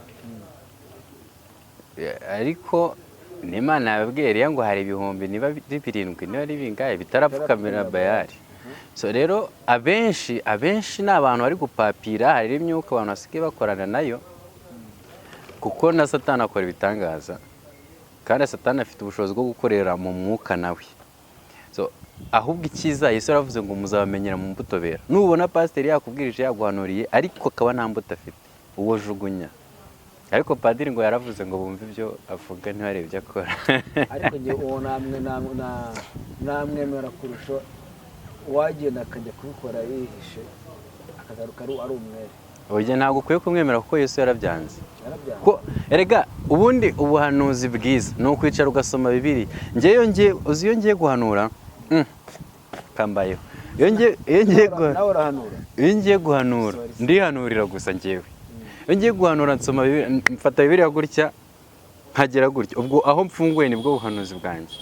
ariko n'Imana yababwiye ngo hari ibihumbi niba 7 niba ari bingahe bitarapfukamira Bayali. So rero abenshi ni abantu bari gupapira, hari imyuka abantu basigaye bakorana nayo kuko na Satani akora ibitangaza kandi Satani afite ubushobozi bwo gukorera mu mwuka nawe. So ahubwo ikiza Yesu yaravuze ngo muzabamenyera mu mbuto bera. Nubona pasiteri yakubwirije yaguhanuriye ariko akaba nta mbuto afite, uwo jugunya. Ariko padiri ngo yaravuze ngo bumve ibyo avuga ntibare ibyo akora. Ariko nge uwo namwe murakurusha wagenda akajya kubikora yihishe akagaruka ari umwere. Oye ntabwo ukwiye kumwemera kuko Yesu yarabyanze. Ko erega ubundi ubuhanuzi bwiza no kwicara ugasoma Bibiliya. Iyo ngiye guhanura kambayeho. Iyo ngiye guhanura ndihanurira gusa ngewe. Iyo ngiye guhanura nsoma Bibiliya, mfata Bibiliya gutya nkagera gutya. Ubwo aho mfunguye nibwo buhanuzi bwanjye.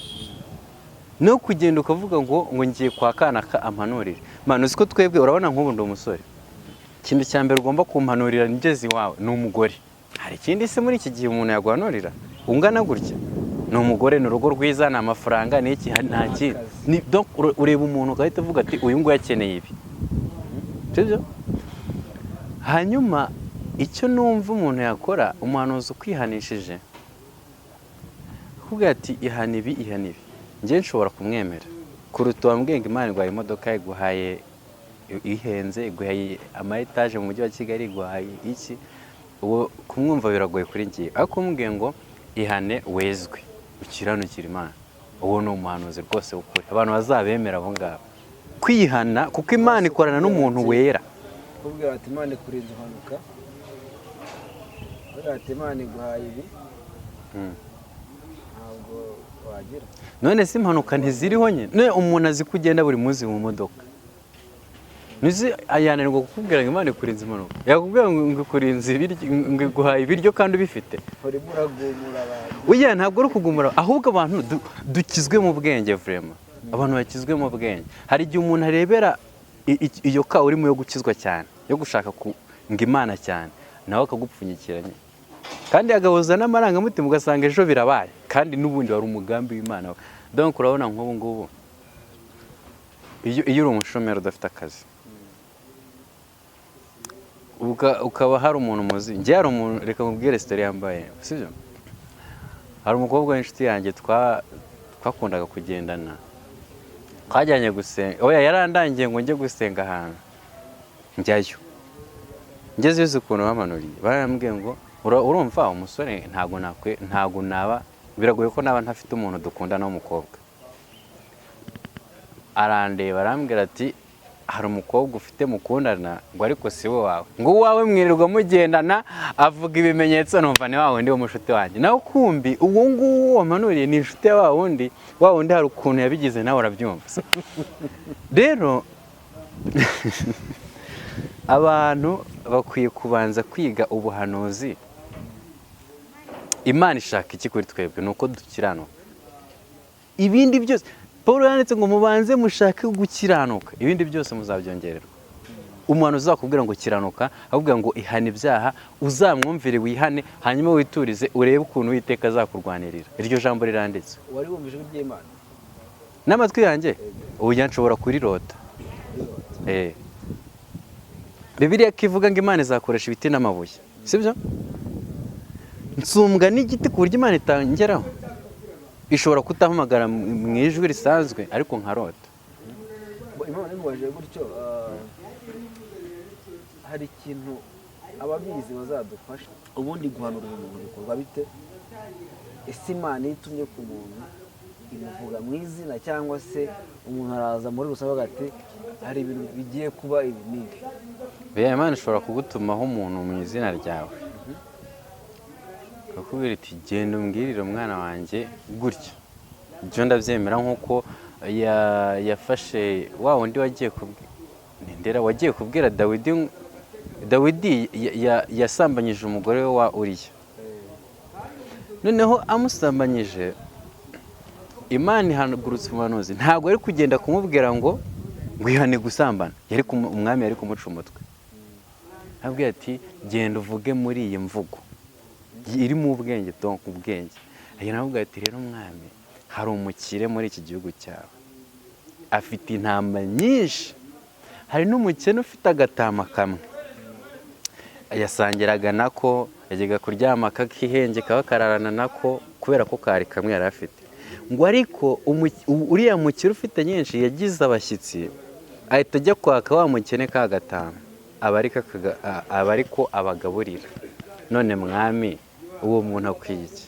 No kugenda ukavuga ngo ngiye kwa Kanaka ampanurire. Mano uziko twebwe urabona nk'ubu ndi umusore. Ikintu cya mbere ugomba kumpanurira ngeze iwawe ni umugore. Hari ikindi se muri iki gihe umuntu yaguhanurira ungana gutya? Ni umugore, ni urugo rwiza, ni amafaranga, ni iki, nta kintu. Donc ureba umuntu ugahita uvuga ati uyu nguyu akeneye ibi. Sibyo? Hanyuma icyo numva umuntu yakora, umuhanuzi ukwihanishije kuvuga ati ihana ibi. Ngiye nshobora kumwemera kuruta wambwiye ngo Imana igwaye imodoka, iguhaye ihenze, iguhaye ama etage mu mujyi wa Kigali, iguhaye iki. Uwo kumwumva biragoye kuri ngiye. Ariko umbwiye ngo ihane wezwe ukiranukira Imana, uwo ni umuhanuzi rwose ukuri. Abantu bazabemera abo ngabo kwihana, kuko Imana ikorana n'umuntu wera. Kubwira ati Imana ikurinze impanuka, kubwira ati Imana iguhaye ibi, ntabwo wagira. None se impanuka ntiziriho nyine? None umuntu azi kugenda buri munsi mu modoka, nizi ayananirwa kukubwira ngo Imana ikurinze impanuka? Yakubwira ngo ikurinze ibiryo, ngo iguhaye ibiryo kandi ubifite? Oya, ntabwo ari ukugumura, ahubwo abantu dukizwe mu bwenge vraiment. Abantu bakizwe mu bwenge. Hari igihe umuntu arebera iyo ka urimo yo gukizwa cyane yo gushaka ngo Imana cyane nawe akagupfunyikira nyine kandi agahuza n'amarangamutima ugasanga ejo birabaye kandi n'ubundi wari umugambi w'Imana. Donc urabona nk'ubu ngubu iyo uri umushomeri udafite akazi ukaba hari umuntu muzi, njye hari umuntu, reka nkubwire story yambaye, sibyo? Hari umukobwa w'inshuti yanjye twakundaga kugendana, twajyanye gusenga, oya yarandangiye ngo njye gusenga ahantu njyayo, ngeze uzi ukuntu bamanuriye barambwiye ngo urumva umusore ntago naba, biragoye ko naba ntafite umuntu dukundana w'umukobwa. Arandeba arambwira ati hari umukobwa ufite mukundana ngo ariko si we wawe, ngo uwawe mwirirwa mugendana, avuga ibimenyetso numva ni wa wundi w'umushuti wanjye. Nawe kumbi uwo nguwo wamanuriye ni inshuti ya wa wundi hari ukuntu yabigize nawe urabyumva. Rero abantu bakwiye kubanza kwiga ubuhanuzi. Imana ishaka iki kuri twebwe? Ni uko dukiranuka. Ibindi byose Paul yanditse ngo mubanze mushake gukiranuka, ibindi byose muzabyongererwa. Umuntu uzakubwira ngo kiranuka, akubwira ngo ihane ibyaha, uzamwumvire wihane, hanyuma witurize urebe ukuntu Uwiteka azakurwanirira. Iryo jambo riranditse. Wari wumvije iby'Imana n'amatwi yanjye ubu nshobora kurirota. Bibiliya kivuga ngo Imana izakoresha ibiti n'amabuye, sibyo? Nsumbwa n'igiti ku buryo Imana itangeraho. Ishobora kutahamagara mu ijwi risanzwe ariko nkarota. Imana imubajije gutyo, hari ikintu ababizi bazadufasha. Ubundi guhanura umuntu bikorwa bite? Ese Imana itumye ku muntu imuvuga mu izina, cyangwa se umuntu araza muri rusange ati hari ibintu bigiye kuba ibi n'ibi? Imana ishobora kugutumaho umuntu mu izina ryawe, akakubwira iti genda umbwirire umwana wanjye gutya. Ibyo ndabyemera, nk'uko yafashe wa wundi wagiye kubwira Dawidi yasambanyije umugore we wa Uriya. Noneho amusambanyije, Imana ihagurutse umuhanuzi, ntabwo ari kugenda kumubwira ngo wihane gusambana, umwami yari kumuca umutwe. Abwira ati genda uvuge muri iyi mvugo irimo ubwenge, ubwenge. Aravuga ati rero mwami, hari umukire muri iki gihugu cyawe, afite intama nyinshi, hari n'umukene ufite agatama kamwe, yasangiraga nako, yajyaga kuryama kakihengeka bakararana nako kubera ko kari kamwe yari afite. Ngo ariko uriya mukire ufite nyinshi yagize abashyitsi, ahita ajya kwaka wa mukene ka gatama, aba ariko abagaburira. None mwami, uwo muntu akwiye iki?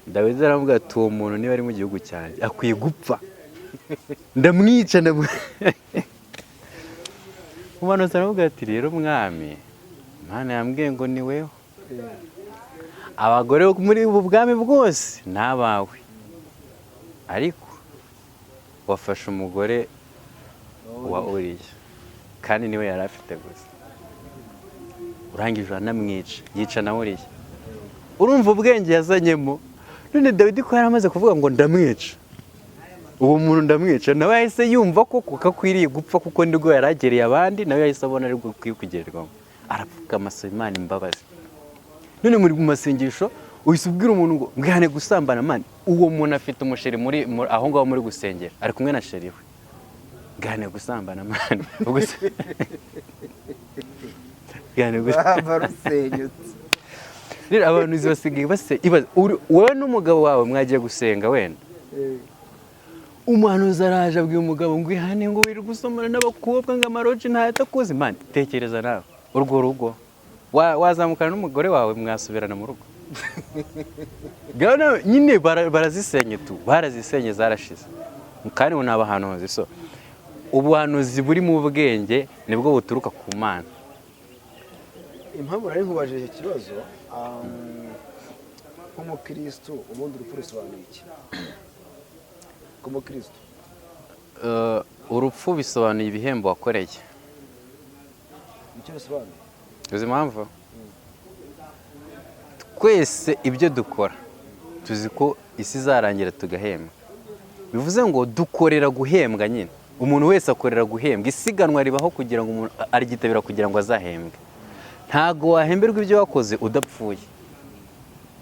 Dawidi aravuga ati uwo muntu niba ari mu gihugu cyanjye akwiye gupfa, ndamwica. Umuhanuzi aravuga ati rero mwami, Imana yambwiye ngo ni wewe, abagore muri ubu bwami bwose ni abawe, ariko wafashe umugore wa Uriya kandi niwe yari afite gusa, urangije uranamwica, yica na Uriya. Urumva ubwenge yazanyemo. None Dawidi ko yari amaze kuvuga ngo ndamwica, uwo muntu ndamwica, nawe yahise yumva ko kakwiriye gupfa kuko nibwo yari agereye abandi, nawe yahise abona ari bwo ukwiye kugererwamo, arapfukama asaba Imana imbabazi. None muri mu masengesho uhise ubwira umuntu ngo mwihane gusambana, mani uwo muntu afite umusheri aho ngaho muri gusengera, ari kumwe na sheri we, mwihane gusambana mani. Rero abantu basigaye ibaza, wowe n'umugabo wawe mwagiye gusenga wenda, umuhanuzi araje abwira umugabo ngo ihane, ngo wirirwa usomana n'abakobwa ngo amaroji ntayatakuzi. Mani tekereza nawe urwo rugo wazamukana n'umugore wawe mwasubirana mu rugo. Nyine barazisenye barazisenye zarashize, kandi ni abahanuzi. So ubuhanuzi buri mu bwenge nibwo buturuka ku Mana. Impamvu nari nkubajije iki kibazo, nk'umukristo ubundi urupfu rusobanuye iki? Nk'umukristo urupfu bisobanuye ibihembo wakoreye. icyo bisobanuye uzi impamvu? Twese ibyo dukora tuzi ko isi izarangira tugahembwa, bivuze ngo dukorera guhembwa nyine. umuntu wese akorera guhembwa, isiganwa ribaho kugira ngo umuntu aryitabira kugira ngo azahembwe. Ntago wahemberwa ibyo wakoze udapfuye,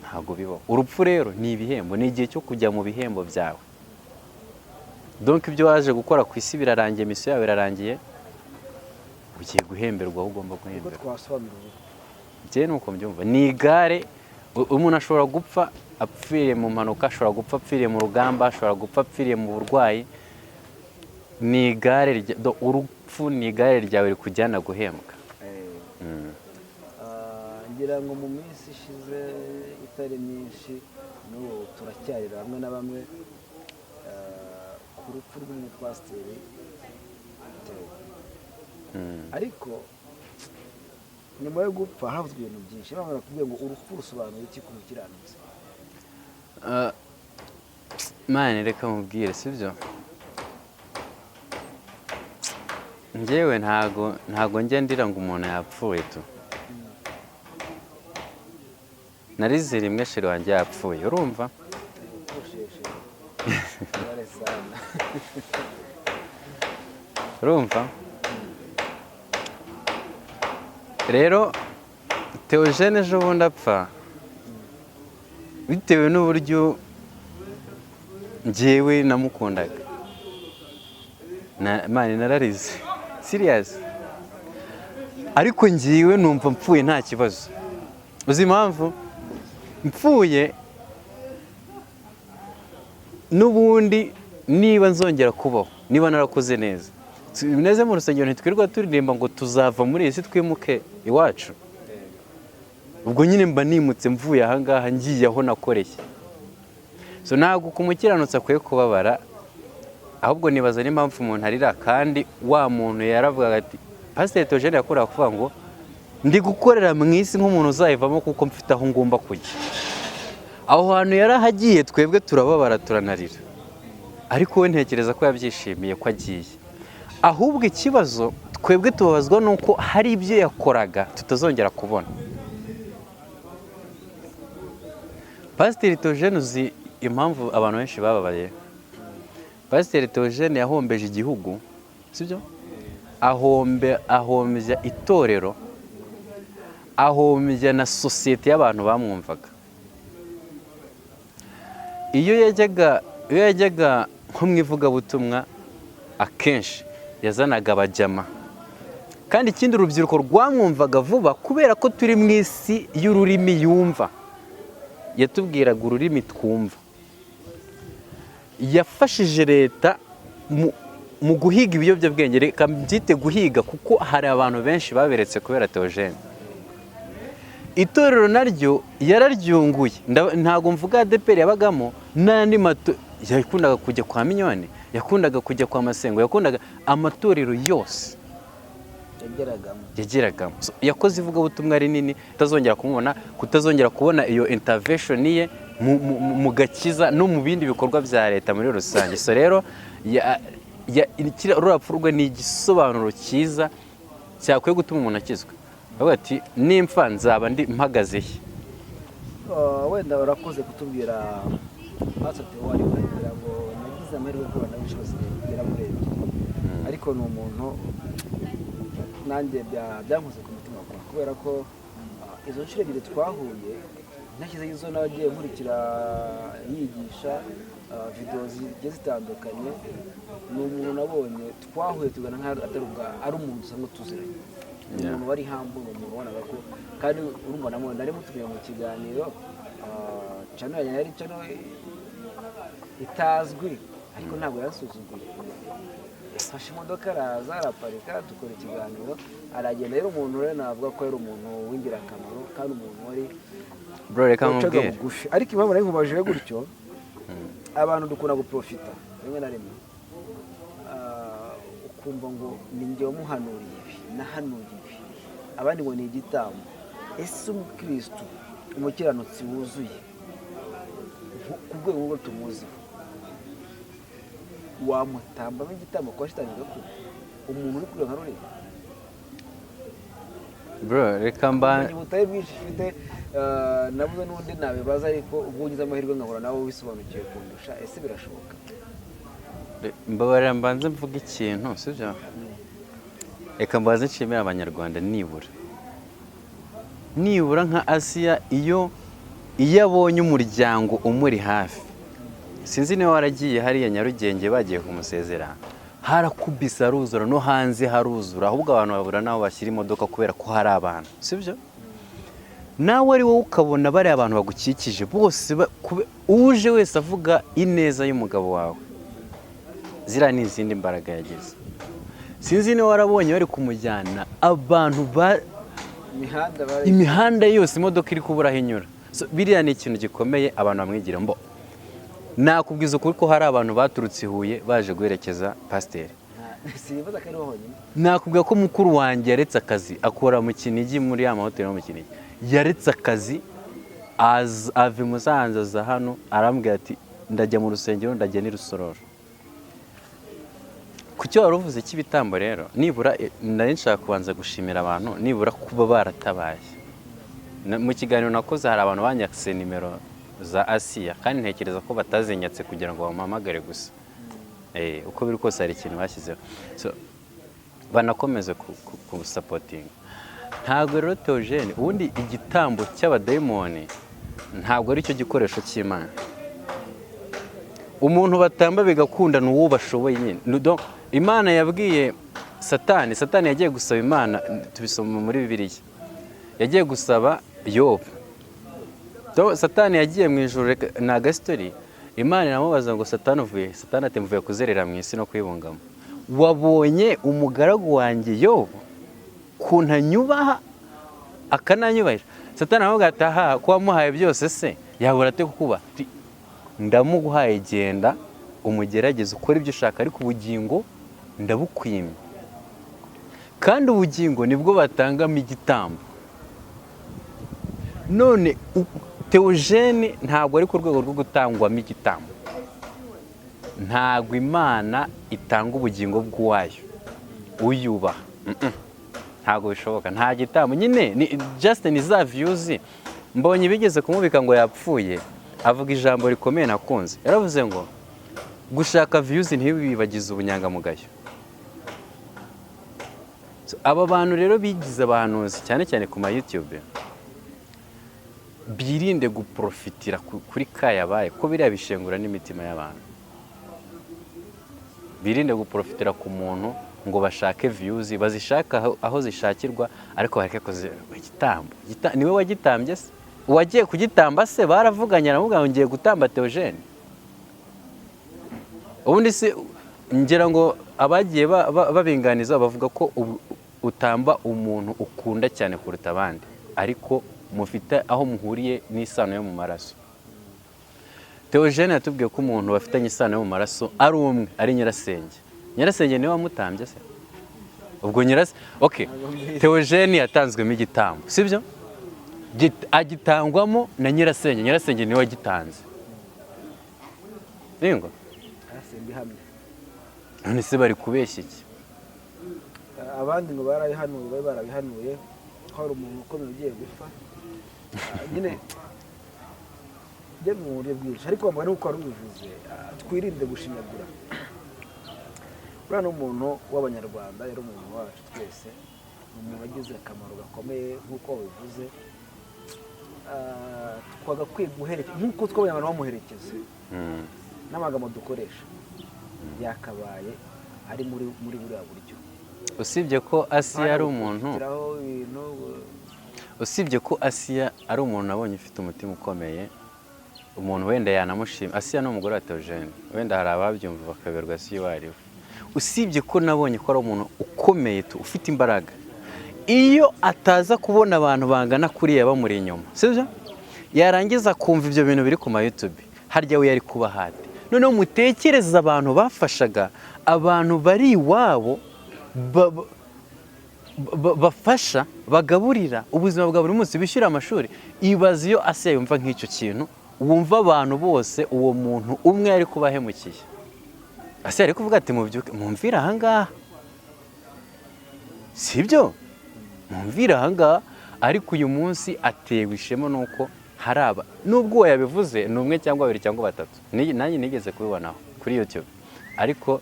ntago bibaho. Urupfu rero ni ibihembo, ni igihe cyo kujya mu bihembo byawe. Donc ibyo waje gukora ku isi birarangiye, misiyo yawe irarangiye, ugiye guhemberwa aho ugomba guhemberwa. Njye nuko mbyumva, ni igare. Umuntu ashobora gupfa apfiriye mu mpanuka, ashobora gupfa apfiriye mu rugamba, ashobora gupfa apfiriye mu burwayi. Ni igare, urupfu ni igare ryawe rikujyana guhembwa. ngira ngo mu minsi ishize itari myinshi n'ubu turacyarira bamwe na bamwe ku rupfu rw'umupasiteri Theo. Ariko nyuma yo gupfa havuzwe ibintu byinshi, bamwe barakubwira ngo urupfu rusobanura iki ku mukiranutsi? Mane reka mubwire, sibyo? Njyewe ntago njya ndira ngo umuntu yapfuye tu. Narize rimwe sheri wanjye yapfuye, urumva? Urumva? Rero Theogene ejo bundi apfa bitewe n'uburyo njyewe namukundaga. Mani nararize serious, ariko njyewe numva mpfuye nta kibazo. Uzi impamvu? Mpfuye n'ubundi niba nzongera kubaho, niba narakoze neza, neze mu rusengero ntitwirirwa turirimba ngo tuzava muri iyi si twimuke iwacu. Ubwo nyine mba nimutse mvuye ahangaha ngiye aho nakoreye. So ntabwo kumukiranutsa akwiye kubabara, ahubwo nibaza n'impamvu umuntu arira. Kandi wa muntu yaravugaga ati, Pasiteri Theogene yakoraga kuvuga ngo ndi gukorera mu isi nk'umuntu uzayivamo kuko mfite aho ngomba kujya. Aho hantu yarahagiye, twebwe turababara turanarira, ariko we ntekereza ko yabyishimiye ko agiye. Ahubwo ikibazo twebwe tubabazwa nuko hari ibyo yakoraga tutazongera kubona. Pasiteri Theogene uzi impamvu abantu benshi bababaye? Pasiteri Theogene yahombeje igihugu, sibyo? Ahombya itorero, ahombya na sosiyete y'abantu bamwumvaga. Iyo yajyaga nko mu ivugabutumwa, akenshi yazanaga abajyama. Kandi ikindi, urubyiruko rwamwumvaga vuba kubera ko turi mu isi y'ururimi yumva. Yatubwiraga ururimi twumva. Yafashije leta mu guhiga ibiyobyabwenge. Reka mbyite guhiga kuko hari abantu benshi baberetse kubera Theogene. Itorero naryo yararyunguye. Ntago mvuga ADEPR yabagamo, n'andi yakundaga kujya kwa Minyone, yakundaga kujya kwa Masengo, yakundaga amatorero yose yageragamo. Yakoze ivugabutumwa rinini, utazongera kumubona, kutazongera kubona iyo intervention ye mu gakiza no mu bindi bikorwa bya leta muri rusange. So rero urupfu rwe ni igisobanuro cyiza cyakwiye gutuma umuntu akizwa. Avuga ati, nimpfa nzaba ndi mpagaze he? Wenda urakoze kutubwira Pasiteri wari kugira ngo nagize amahirwe ko banabishoboye kugera muri ebyiri. Ariko ni umuntu nanjye byankoze ku mutima kubera ko izo nshuro ebyiri twahuye, nashyize izo nagiye nkurikira yigisha videwo zigiye zitandukanye. Ni umuntu nabonye twahuye tugana ari umuntu usanzwe tuziranye. Ni umuntu wari hamwe, ni umuntu ubonaga ko, kandi urumva namwe nari mutumiye mu kiganiro, channel yanjye yari channel itazwi, ariko ntabwo yasuzuguye. Yafashe imodoka araza araparika, dukora ikiganiro, aragenda. Rero umuntu rero navuga ko yari umuntu w'ingirakamaro, kandi umuntu wari reka nkubwire. Ariko impamvu nari nkubajije gutyo, abantu dukunda guprofita rimwe na rimwe, ukumva ngo ni njye wamuhanuriye ibi, nahanuye ibi, abandi ngo ni igitambo. Ese umukristo, umukiranutsi wuzuye ku rwego rwo tumuziho, wamutambamo igitambo kwa shitani gakuru? Umuntu uri kureba nka ruriya? Reka ubutayu bwinshi ufite, nabuze n'undi nabibaza, ariko ubwo ugize amahirwe nkahura nawe wisobanukiwe kundusha. Ese birashoboka? mbabarira mbanze mvuga ikintu sibyo reka mbaze nshimira abanyarwanda nibura nka Asiya iyo abonye umuryango umuri hafi sinzi niba waragiye hariya Nyarugenge bagiye kumusezera harakubise aruzura no hanze haruzura ahubwo abantu babura naho bashyira imodoka kubera ko hari abantu sibyo nawe ari wowe ukabona bari abantu bagukikije bose uje wese avuga ineza y'umugabo wawe zira n'izindi mbaraga yagize sinzi niba warabonye bari kumujyana abantu imihanda yose imodoka iri kubura hinyura biriya ni ikintu gikomeye abantu bamwigira mbo nakubwiza ukuri ko hari abantu baturutse i Huye baje guherekeza pasiteri nakubwira ko mukuru wanjye yaretse akazi akora mu Kinigi muri ya mahoteli no mu Kinigi yaretse akazi ava i Musanze aza hano arambwira ati ndajya mu rusengero ndajya n'i Rusororo ku cyo wari uvuze cy'ibitambo rero nibura nari nshaka kubanza gushimira abantu nibura kuba baratabaye mu kiganiro nakoze hari abantu banyakise nimero za Asiya kandi ntekereza ko batazinyatse kugira ngo bamuhamagare gusa uko biri kose hari ikintu bashyizeho banakomeze kubusapotinga ntabwo rero Theogene ubundi igitambo cy'abadayimoni ntabwo ari cyo gikoresho cy'Imana umuntu batamba bigakundana uwo bashoboye nyine Imana yabwiye Satani yagiye gusaba Imana tubisoma muri Bibiliya yagiye gusaba Yobu Satani yagiye mu ijuru na gastori Imana iramubaza ngo Satani uvuye Satani ati mvuye kuzerera mu isi no kwibungamo wabonye umugaragu wanjye Yobu kuntanyubaha akananyubahira Satani aravuga ati aha ko wamuhaye byose se yabura ate kukuba ndamuguhaye genda umugerageze ukora ibyo ushaka ariko ubugingo ndabukwimye kandi ubugingo nibwo batangamo igitambo none Theogene ntabwo ari ku rwego rwo gutangwamo igitambo ntabwo Imana itanga ubugingo bw'uwayo uyubaha ntabwo bishoboka nta gitambo nyine Justin za views mbonye bigeze kumubika ngo yapfuye avuga ijambo rikomeye nakunze yaravuze ngo gushaka views ntibibagize ubunyangamugayo aba bantu rero bigize abahanuzi cyane cyane ku ma YouTube birinde guprofitira kuri kayabaye ko biriya bishengura n'imitima y'abantu birinde guprofitira ku muntu ngo bashake views bazishaka aho zishakirwa ariko bareke igitambo niwe wagitambye se uwagiye kugitamba se baravuganye aravuga ngo ngiye gutamba Theogene ubundi se ngira ngo abagiye babinganiza bavuga ko utamba umuntu ukunda cyane kuruta abandi ariko mufite aho muhuriye n'isano yo mu maraso Theogene yatubwiye ko umuntu bafitanye isano yo mu maraso ari umwe ari Nyirasenge niwe wamutambye se ubwo okay Theogene yatanzwemo igitambo sibyo agitangwamo na Nyirasenge niwe wagitanze ningo none se bari kubeshya iki abandi ngo barabihanuye ko hari umuntu ukomeye ugiye gupfa nyine byo mu buryo bwinshi ariko bamwe nuko wari ubivuze twirinde gushinyagura uriya ni umuntu w'abanyarwanda yari umuntu wacu twese ni umuntu wagize akamaro gakomeye nk'uko wabivuze twagakwiye guherekeza nk'uko tw'abanyarwanda bamuherekeza n'amagambo dukoresha yakabaye ari muri buriya buryo usibye ko Asiya ari umuntu nabonye ufite umutima ukomeye umuntu wenda yanamushima Asiya ni umugore wa Theogene wenda hari ababyumva bakaberwa si wariwe usibye ko nabonye ko ari umuntu ukomeye ufite imbaraga iyo ataza kubona abantu bangana kuriya bamuri inyuma sibyo yarangiza kumva ibyo bintu biri ku ma YouTube harya we yari kuba hati noneho mutekereza abantu bafashaga abantu bari iwabo bafasha bagaburira ubuzima bwa buri munsi bishyura amashuri ibaze iyo Asiya yumva nk'icyo kintu wumva abantu bose uwo muntu umwe yari kubahemukiye Asiya ari kuvuga ati mumvira ahangaha sibyo mumvira ahangaha ariko uyu munsi atewe ishema nuko haraba nubwo yabivuze ni umwe cyangwa babiri cyangwa batatu nanjye nigeze kubibonaho kuri YouTube ariko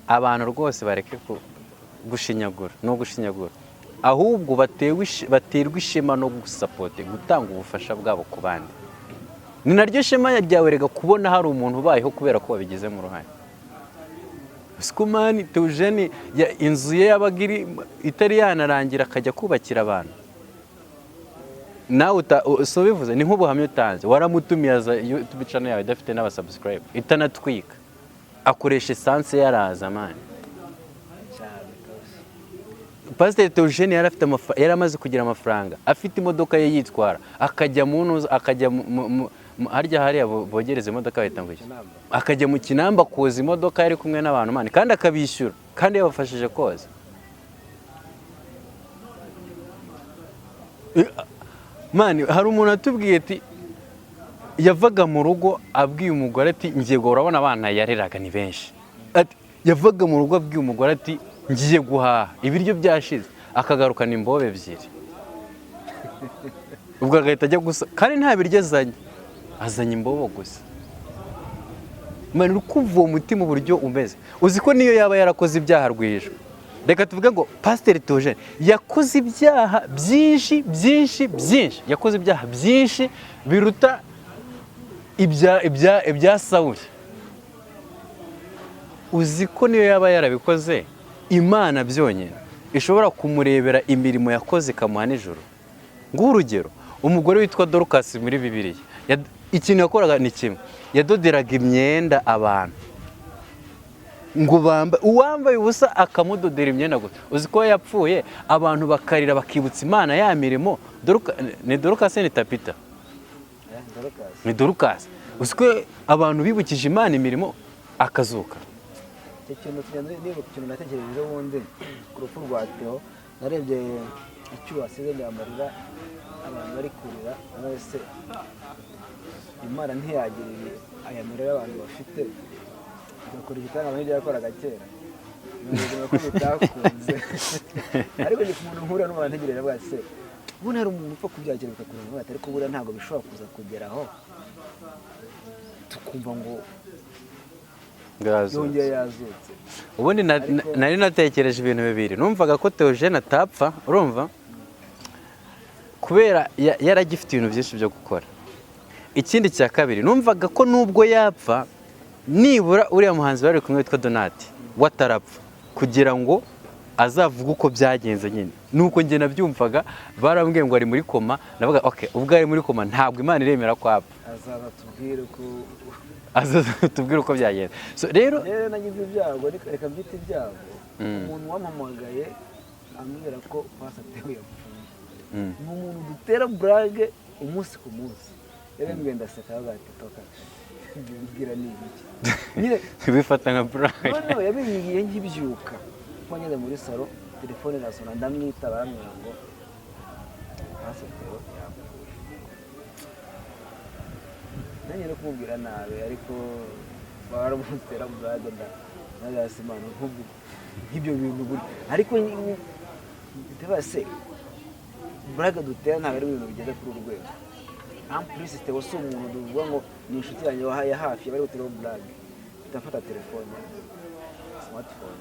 abantu rwose bareke gushinyagura no gushinyagura, ahubwo baterwa ishema no gusapote, gutanga ubufasha bwabo ku bandi. Ni naryo shema ryawe rega kubona hari umuntu ubayeho kubera ko wabigizemo uruhare. Sikumani Theogene inzu ye yabaga itari yanarangira akajya kubakira abantu. Nawe so bivuze ni nk'ubuhamya utanze, waramutumiye aza YouTube channel yawe idafite n'abasubscribe, itanatwika, akoresha essence yaraza mani. Pastor Theogene yaramaze kugira amafaranga, afite imodoka ye yitwara, akajya hariya bogereza imodoka bahita ngo iki, akajya mu Kinamba koza imodoka yari kumwe n'abantu mani, kandi akabishyura, kandi yabafashije koza. Mani, hari umuntu atubwiye ati yavaga mu rugo abwiye umugore ati ngiye guhaha, urabona abana yareraga ni benshi, ati yavaga mu rugo abwiye umugore ati ngiye guhaha, ibiryo byashize, akagarukana imbobe ebyiri, ubwo agahita ajya gusa, kandi nta biryo azanye imbobo gusa. Mani, ukumva uwo mutima uburyo umeze, uzi ko niyo yaba yarakoze ibyaha rwihishwa, reka tuvuge ngo Pastor Theogene yakoze ibyaha byinshi, yakoze ibyaha byinshi biruta ibya Sawuli. Uzi ko niyo yaba yarabikoze, Imana byonyine ishobora kumurebera imirimo yakoze ikamuha nijoro. Nguha urugero, umugore witwa Dorcas muri Bibiliya, ikintu yakoraga ni kimwe, yadoderaga imyenda abantu ngo uwambaye ubusa akamudodera imyenda gusa. Uzi ko yapfuye abantu bakarira bakibutsa Imana ya mirimo. Ni Dorcas ni Tabitha? Ni Dorcas. Uzi ko abantu bibukije Imana imirimo akazuka. Ikintu natekereje ubundi ku rupfu rwa Theo, narebye icyo wasize amarira abantu bari kurira, wese Imana ntiyagirire aya marira abantu bafite, agakora igitanga n'ibyo yakoraga kera, nubwo ko bitakunze. Ariko ni ku muntu nkura n'umuntu ntegereje bwa se, ubundi hari umuntu upfa kubyakira bikakurana, ariko buriya ntabwo bishobora kuza kugeraho tukumva ngo yongeye yazutse. Ubundi nari natekereje ibintu bibiri, numvaga ko Theogene atapfa, urumva, kubera yaragifite ibintu byinshi byo gukora. Ikindi cya kabiri, numvaga ko nubwo yapfa, nibura uriya muhanzi bari kumwe witwa Donati watarapfa, kugira ngo azavuga uko byagenze nyine. Nuko njye nabyumvaga, barambwiye ngo ari muri koma, navuga okay, ubwo ari muri koma ntabwo Imana iremera ko apfa, azatubwira uko byagenze. So rero nagize ibyago, reka mbyite ibyago, umuntu wampamagaye ambwira ko Pastor Theo yapfuye, ni umuntu dutera burage umunsi ku munsi, rero ngenda ndaseka bagatoka mbwira ni iki nyine bifata nka burage. None yabimbwiye ngibyuka, ngeze muri salo, telefone irasona, ndamwita, baramwira ngo Pastor Theo yapfuye. Nanjye no kumubwira nabi, ariko baramutera burage, ndayasimana nk'ibyo bintu buri, ariko ntibase burage dutera ntabwo ari ibintu bigeze kuri urwego. Ampulisi Theo si umuntu duvuga ngo ni inshuti yanjye ya hafi bari guteraho burage, ndafata telefone, smartphone,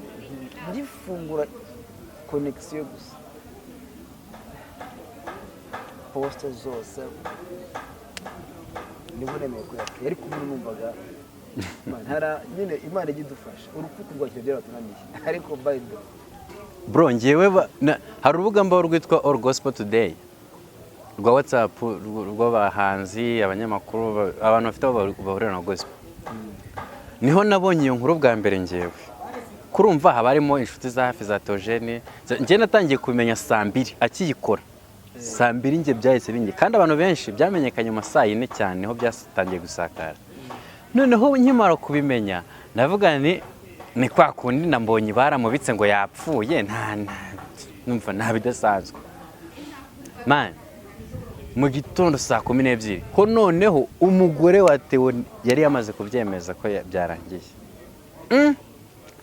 ngifungura connection gusa, poste zose nibo nemeye kuyakira, ariko umuntu numvaga nyine Imana ijya idufasha, urupfu rwakira byaratunaniye, ariko by the bro, ngewe hari urubuga mbaho rwitwa All Gospel Today rwa WhatsApp rw'abahanzi, abanyamakuru, abantu bafite aho bahurira na gospel. Niho nabonye iyo nkuru bwa mbere ngewe, kurumva haba harimo inshuti za hafi za Theogene. Njye natangiye kumenya saa 2 akiyikora, saa 2 nge byahise binge, kandi abantu benshi byamenyekanye mu saa 4 cyane niho byatangiye gusakara. Noneho nkimara kubimenya navuga ni kwa kundi nambonye baramubitse ngo yapfuye, numva nta bidasanzwe man. Mu gitondo saa 12 ho noneho umugore wa Theo yari yamaze kubyemeza ko byarangiye.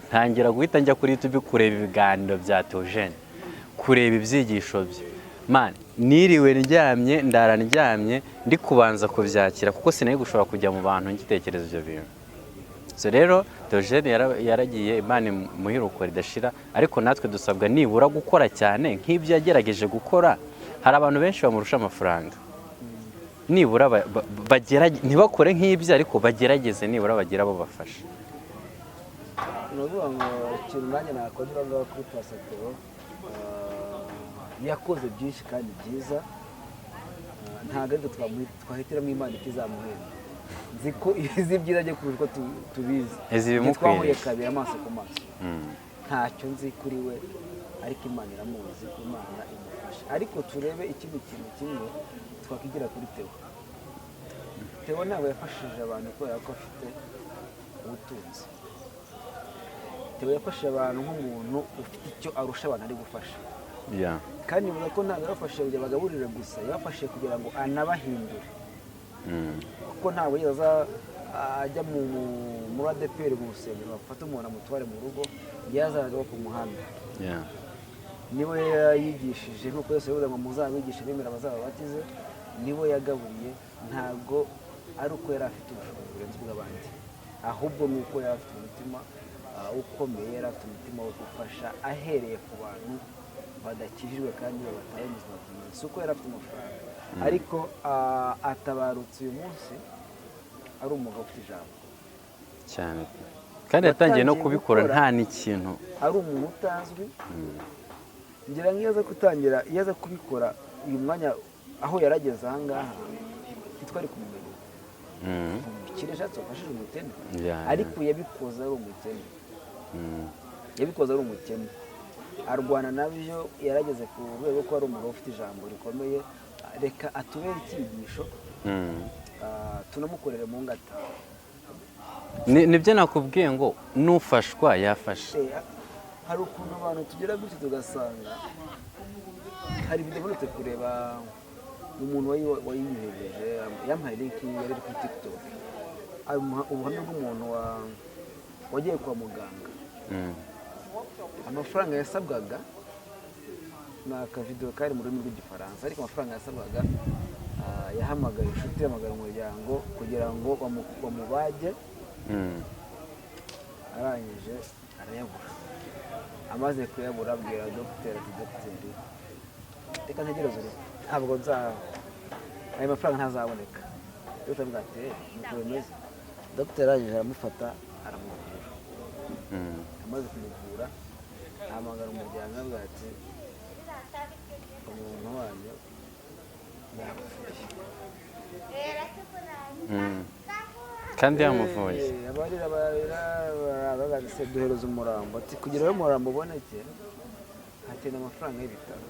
Ntangira guhita njya kuri YouTube kureba ibiganiro bya Theogene, kureba ibyigisho bye man. Niriwe ndyamye, ndara ndyamye, ndi kubanza kubyakira kuko sinari gushobora kujya mu bantu ngitekereza ibyo bintu. so rero Theogene yaragiye Imana imuha iruhuko ridashira, ariko natwe dusabwa nibura gukora cyane nk'ibyo yagerageje gukora. Hari abantu benshi bamurusha amafaranga, nibura ntibakore nk'ibyo ariko bagerageze nibura bagira abo bafasha. Uravuga ngo ikintu nanjye nakongera ngaho kuri Pastor Theo, yakoze byinshi kandi byiza, ntabwo ariko twahitiramo Imana itizamuhenda. Nzi ko izi byiza byo kurusha uko tubizi, twahuye kabiri amaso ku maso, ntacyo nzi kuri we, ariko Imana iramuzi, Imana imufasha. Ariko turebe ikindi kintu kimwe twakwigira kuri Theo. Theo ntabwo yafashije abantu kubera ko afite ubutunzi. Theo yafashije abantu nk'umuntu ufite icyo arusha abantu ari gufasha, kandi bivuga ko ntabwo yabafashije kugira bagaburire gusa, yabafashije kugira ngo anabahindure, kuko ntabwo yaza ajya muri ADEPR mu rusengero bafata umuntu amutware mu rugo, yazanaga ku muhanda. Niwe yigishije nk'uko Yesu yavuze ngo muzabigishe bemera bazababatize, niwe yagaburiye. Ntabwo ari uko yari afite ubushobozi burenze ubw'abandi, ahubwo ni uko yari afite umutima ukomeye, yari afite umutima wo gufasha ahereye ku bantu badakijijwe kandi bataye ubuzima bwiza. Si uko yari afite amafaranga, ariko atabarutse uyu munsi ari umugabo ufite ijambo cyane, kandi yatangiye no kubikora nta n'ikintu, ari umuntu utazwi. Ngira ngo iyo aza kubikora uyu mwanya aho yarageze aha ngaha ntitwari kumumenya. Umukire ashatse wafashije umukene, ariko yabikoze ari umukene, yabikoze ari umukene, arwana nabyo, yarageze ku rwego ko ari umugabo ufite ijambo rikomeye. Reka atubere icyigisho, tunamukorere mu ngata. Nibyo nakubwiye ngo nufashwa yafasha. Hari ukuntu abantu tugera gutyo tugasanga hari video muretse kureba umuntu wayinyohereje, yampaye link yari kuri TikTok, ubuhamya bw'umuntu wagiye kwa muganga. Amafaranga yasabwaga ni akavidewo kari mu rurimi rw'igifaransa, ariko amafaranga yasabwaga, yahamagaye inshuti, yahamagara umuryango kugira ngo bamubage, arangije arayabura. Amaze kuyabura abwira dogiteri ati dogiteri reka ntegereze, ntabwo ayo mafaranga ntazaboneka. Dogiteri avuga ati nuko bimeze. Dogiteri arangije aramufata aramuvura. Amaze kumuvura ahamagara umuryango avuga ati umuntu wanyu yapfuye, kandi yamuvuye. Abarira duhereza umurambo, ati kugira ngo umurambo uboneke hakeneye amafaranga y'ibitaro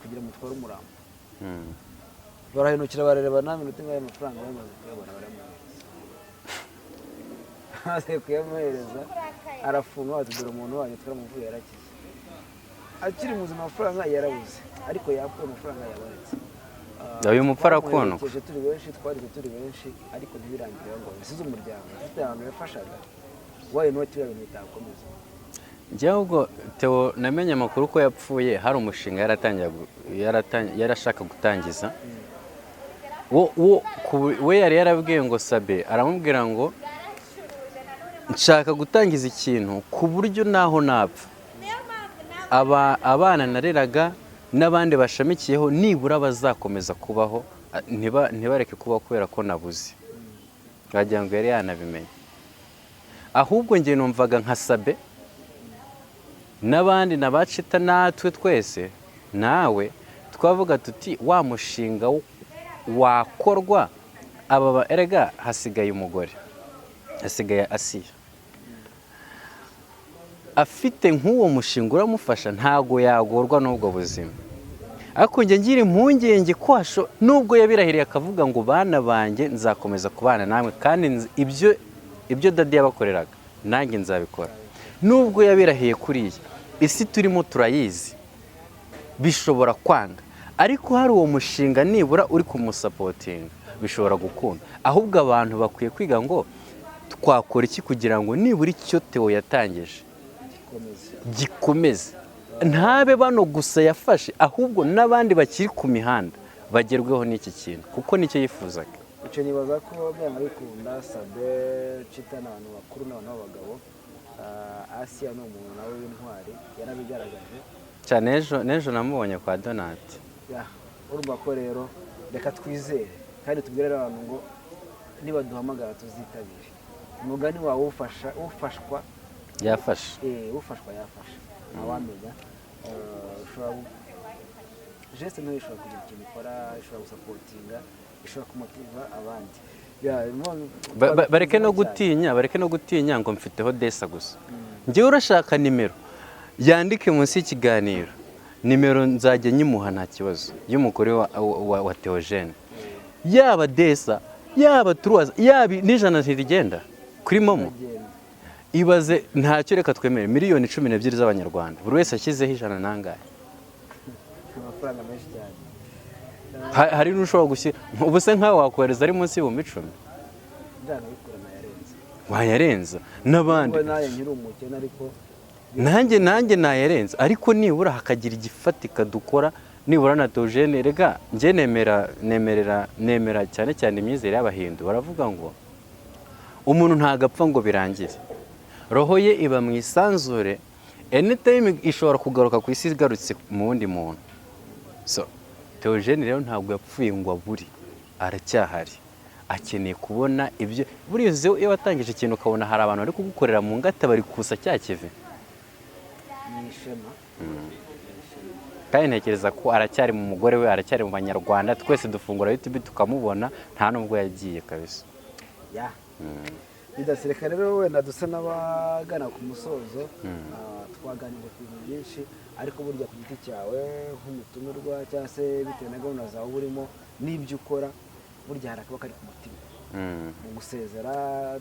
kugira ngo mutware umurambo. Barahindukira barareba nta minota ingahe amafaranga bamaze kuyabona, baramuhereza. Amaze kuyamuhereza arafunga, ati dore umuntu wanyu twaramuvuye yarakize. Akiri muzima amafaranga yarabuze, ariko yapfuye amafaranga yabonetse. Uyu mupfu arakundwa, twari benshi, ariko ntibirangire ngo bisize umuryango ufite abantu yafashaga, wayo n'uwati ibintu bitakomeza. Njyewe ubwo Theo namenye amakuru ko yapfuye, hari umushinga yarashaka gutangiza. We yari yarabwiye ngo Sabe, aramubwira ngo nshaka gutangiza ikintu ku buryo naho napfa abana nareraga n'abandi bashamikiyeho nibura bazakomeza kubaho, ntibareke kubaho kubera ko nabuze. Wagira ngo yari yanabimenye. Ahubwo njye numvaga nka Sabe n'abandi nabacita natwe twese nawe twavuga tuti wa mushinga wakorwa, aba erega hasigaye umugore, hasigaye Asiya, afite nk'uwo mushinga uramufasha, ntago yagorwa n'ubwo buzima. Ariko njye ngira impungenge kwasho, nubwo yabirahiriye akavuga ngo bana banjye nzakomeza kubana namwe, kandi ibyo dadi yabakoreraga nanjye nzabikora. Nubwo yabirahiye kuriya, isi turimo turayizi, bishobora kwanga, ariko hari uwo mushinga nibura uri kumusapotinga, bishobora gukunda. Ahubwo abantu bakwiye kwiga ngo twakora iki kugira ngo nibura icyo Theo yatangije gikomeze, ntabe bano gusa yafashe, ahubwo n'abandi bakiri ku mihanda bagerweho n'iki kintu, kuko nicyo yifuzaga. icyo nibaza ko byanga bikunda Sabe Chita n'abantu bakuru n'abantu b'abagabo. Asiya ni umuntu nawe w'intwari yarabigaragaje cyane. N'ejo namubonye kwa Donati. urumva ko rero reka twizere kandi tubwire abantu ngo niba duhamagara tuzitabire. Umugani wawe ufashwa yafasha. Ufashwa yafasha. Ntawamenya geste nto ishobora kugira ikintu ikora, ishobora gusapotinga, ishobora kumutiva abandi. bareke no gutinya ngo mfiteho desa gusa. Njyewe urashaka nimero yandike munsi y'ikiganiro, nimero nzajya nyimuha nta kibazo, y'umugore wa Theogene, yaba desa yaba turuwaza yaba n'ijana ntirigenda kuri momo. Ibaze ntacyo, reka twemere miliyoni 12 z'abanyarwanda, buri wese ashyizeho ijana nangahe. Amafaranga menshi cyane. Hari n'ushobora gushyira ubuse nkawe wakohereza ari munsi y'ibihumbi 10. Ndana bikurana yarenze. Wayarenza n'abandi. Naye nkiri umukene ariko nanjye nayarenza, ariko nibura hakagira igifatika dukora, nibura na Theogene. Rega njye nemera cyane cyane imyizere y'abahindu, baravuga ngo umuntu ntagapfa ngo birangire, roho ye iba mu isanzure, anytime ishobora kugaruka ku isi igarutse mu wundi muntu. So Theogene rero ntabwo yapfuye ngo aburi, aracyahari, akeneye kubona ibyo. Buriya iyo watangije ikintu ukabona hari abantu bari kugukorera mu ngata bari kusa cya kive, kandi ntekereza ko aracyari mu mugore we, aracyari mu banyarwanda. Twese dufungura YouTube tukamubona, nta nubwo yagiye kabisa. Bidasireka rero wenda dusa n'abagana ku musozo. Twaganira ku bintu byinshi, ariko burya ku giti cyawe nk'umutumirwa cyangwa se bitewe na gahunda zawe burimo n'ibyo ukora, burya hari akaba kari ku mutima. Mu gusezera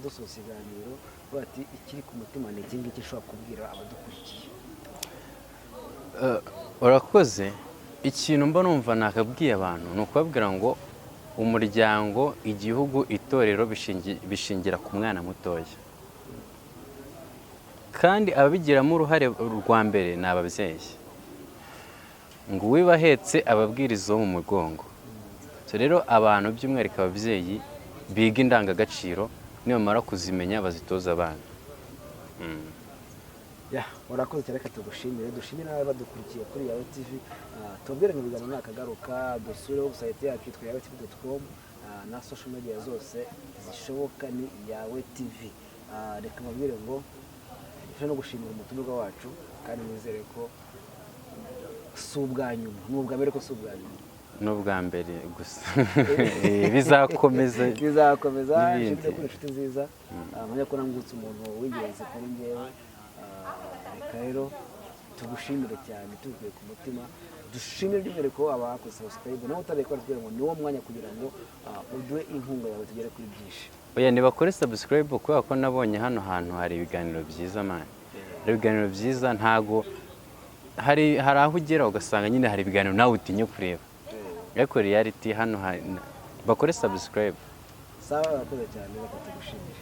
dusoza ikiganiro bati ikiri ku mutima ni iki ngiki ushobora kubwira abadukurikiye. Urakoze. Ikintu mba numva nakabwiye abantu ni ukubabwira ngo umuryango, igihugu, itorero bishingira ku mwana mutoya, kandi ababigiramo uruhare rwa mbere ni ababyeyi. Ngo uwibahetse ababwiriza wo mu mugongo. Rero abantu by'umwihariko ababyeyi biga indangagaciro, nibamara kuzimenya bazitoza abana. Urakoze cyane, reka tugushimire. Dushimira abadukurikiye kuri Yawe TV. Tubwire ngo ibiganiro nakagaruka, dusureho website yacu yitwa yawetv.com, na social media zose zishoboka ni Yawe TV. Reka mabwire ngo no gushimira umutumirwa wacu, kandi nizere ko si ubwa nyuma, n'ubwa mbere ko si ubwa nyuma, n'ubwa mbere gusa. Bizakomeza nshimire kuri inshuti nziza, mpamya ko nangutse umuntu w'ingenzi kuri njyewe. Reka rero tugushimire cyane tuvuye ku mutima. Dushimire by'umwihariko abakoze subscribe, nawe utareka twere ngo niwo mwanya kugira ngo uduhe inkunga yawe tugere kuri byinshi. Oya, nibakore subscribe kubera ko nabonye hano hantu hari ibiganiro byiza man. Hari ibiganiro byiza, ntago hari aho ugera ugasanga nyine hari ibiganiro nawe utinye kureba. Ariko reality hano bakore subscribe. Sawa, urakoze cyane, reka tugushimire.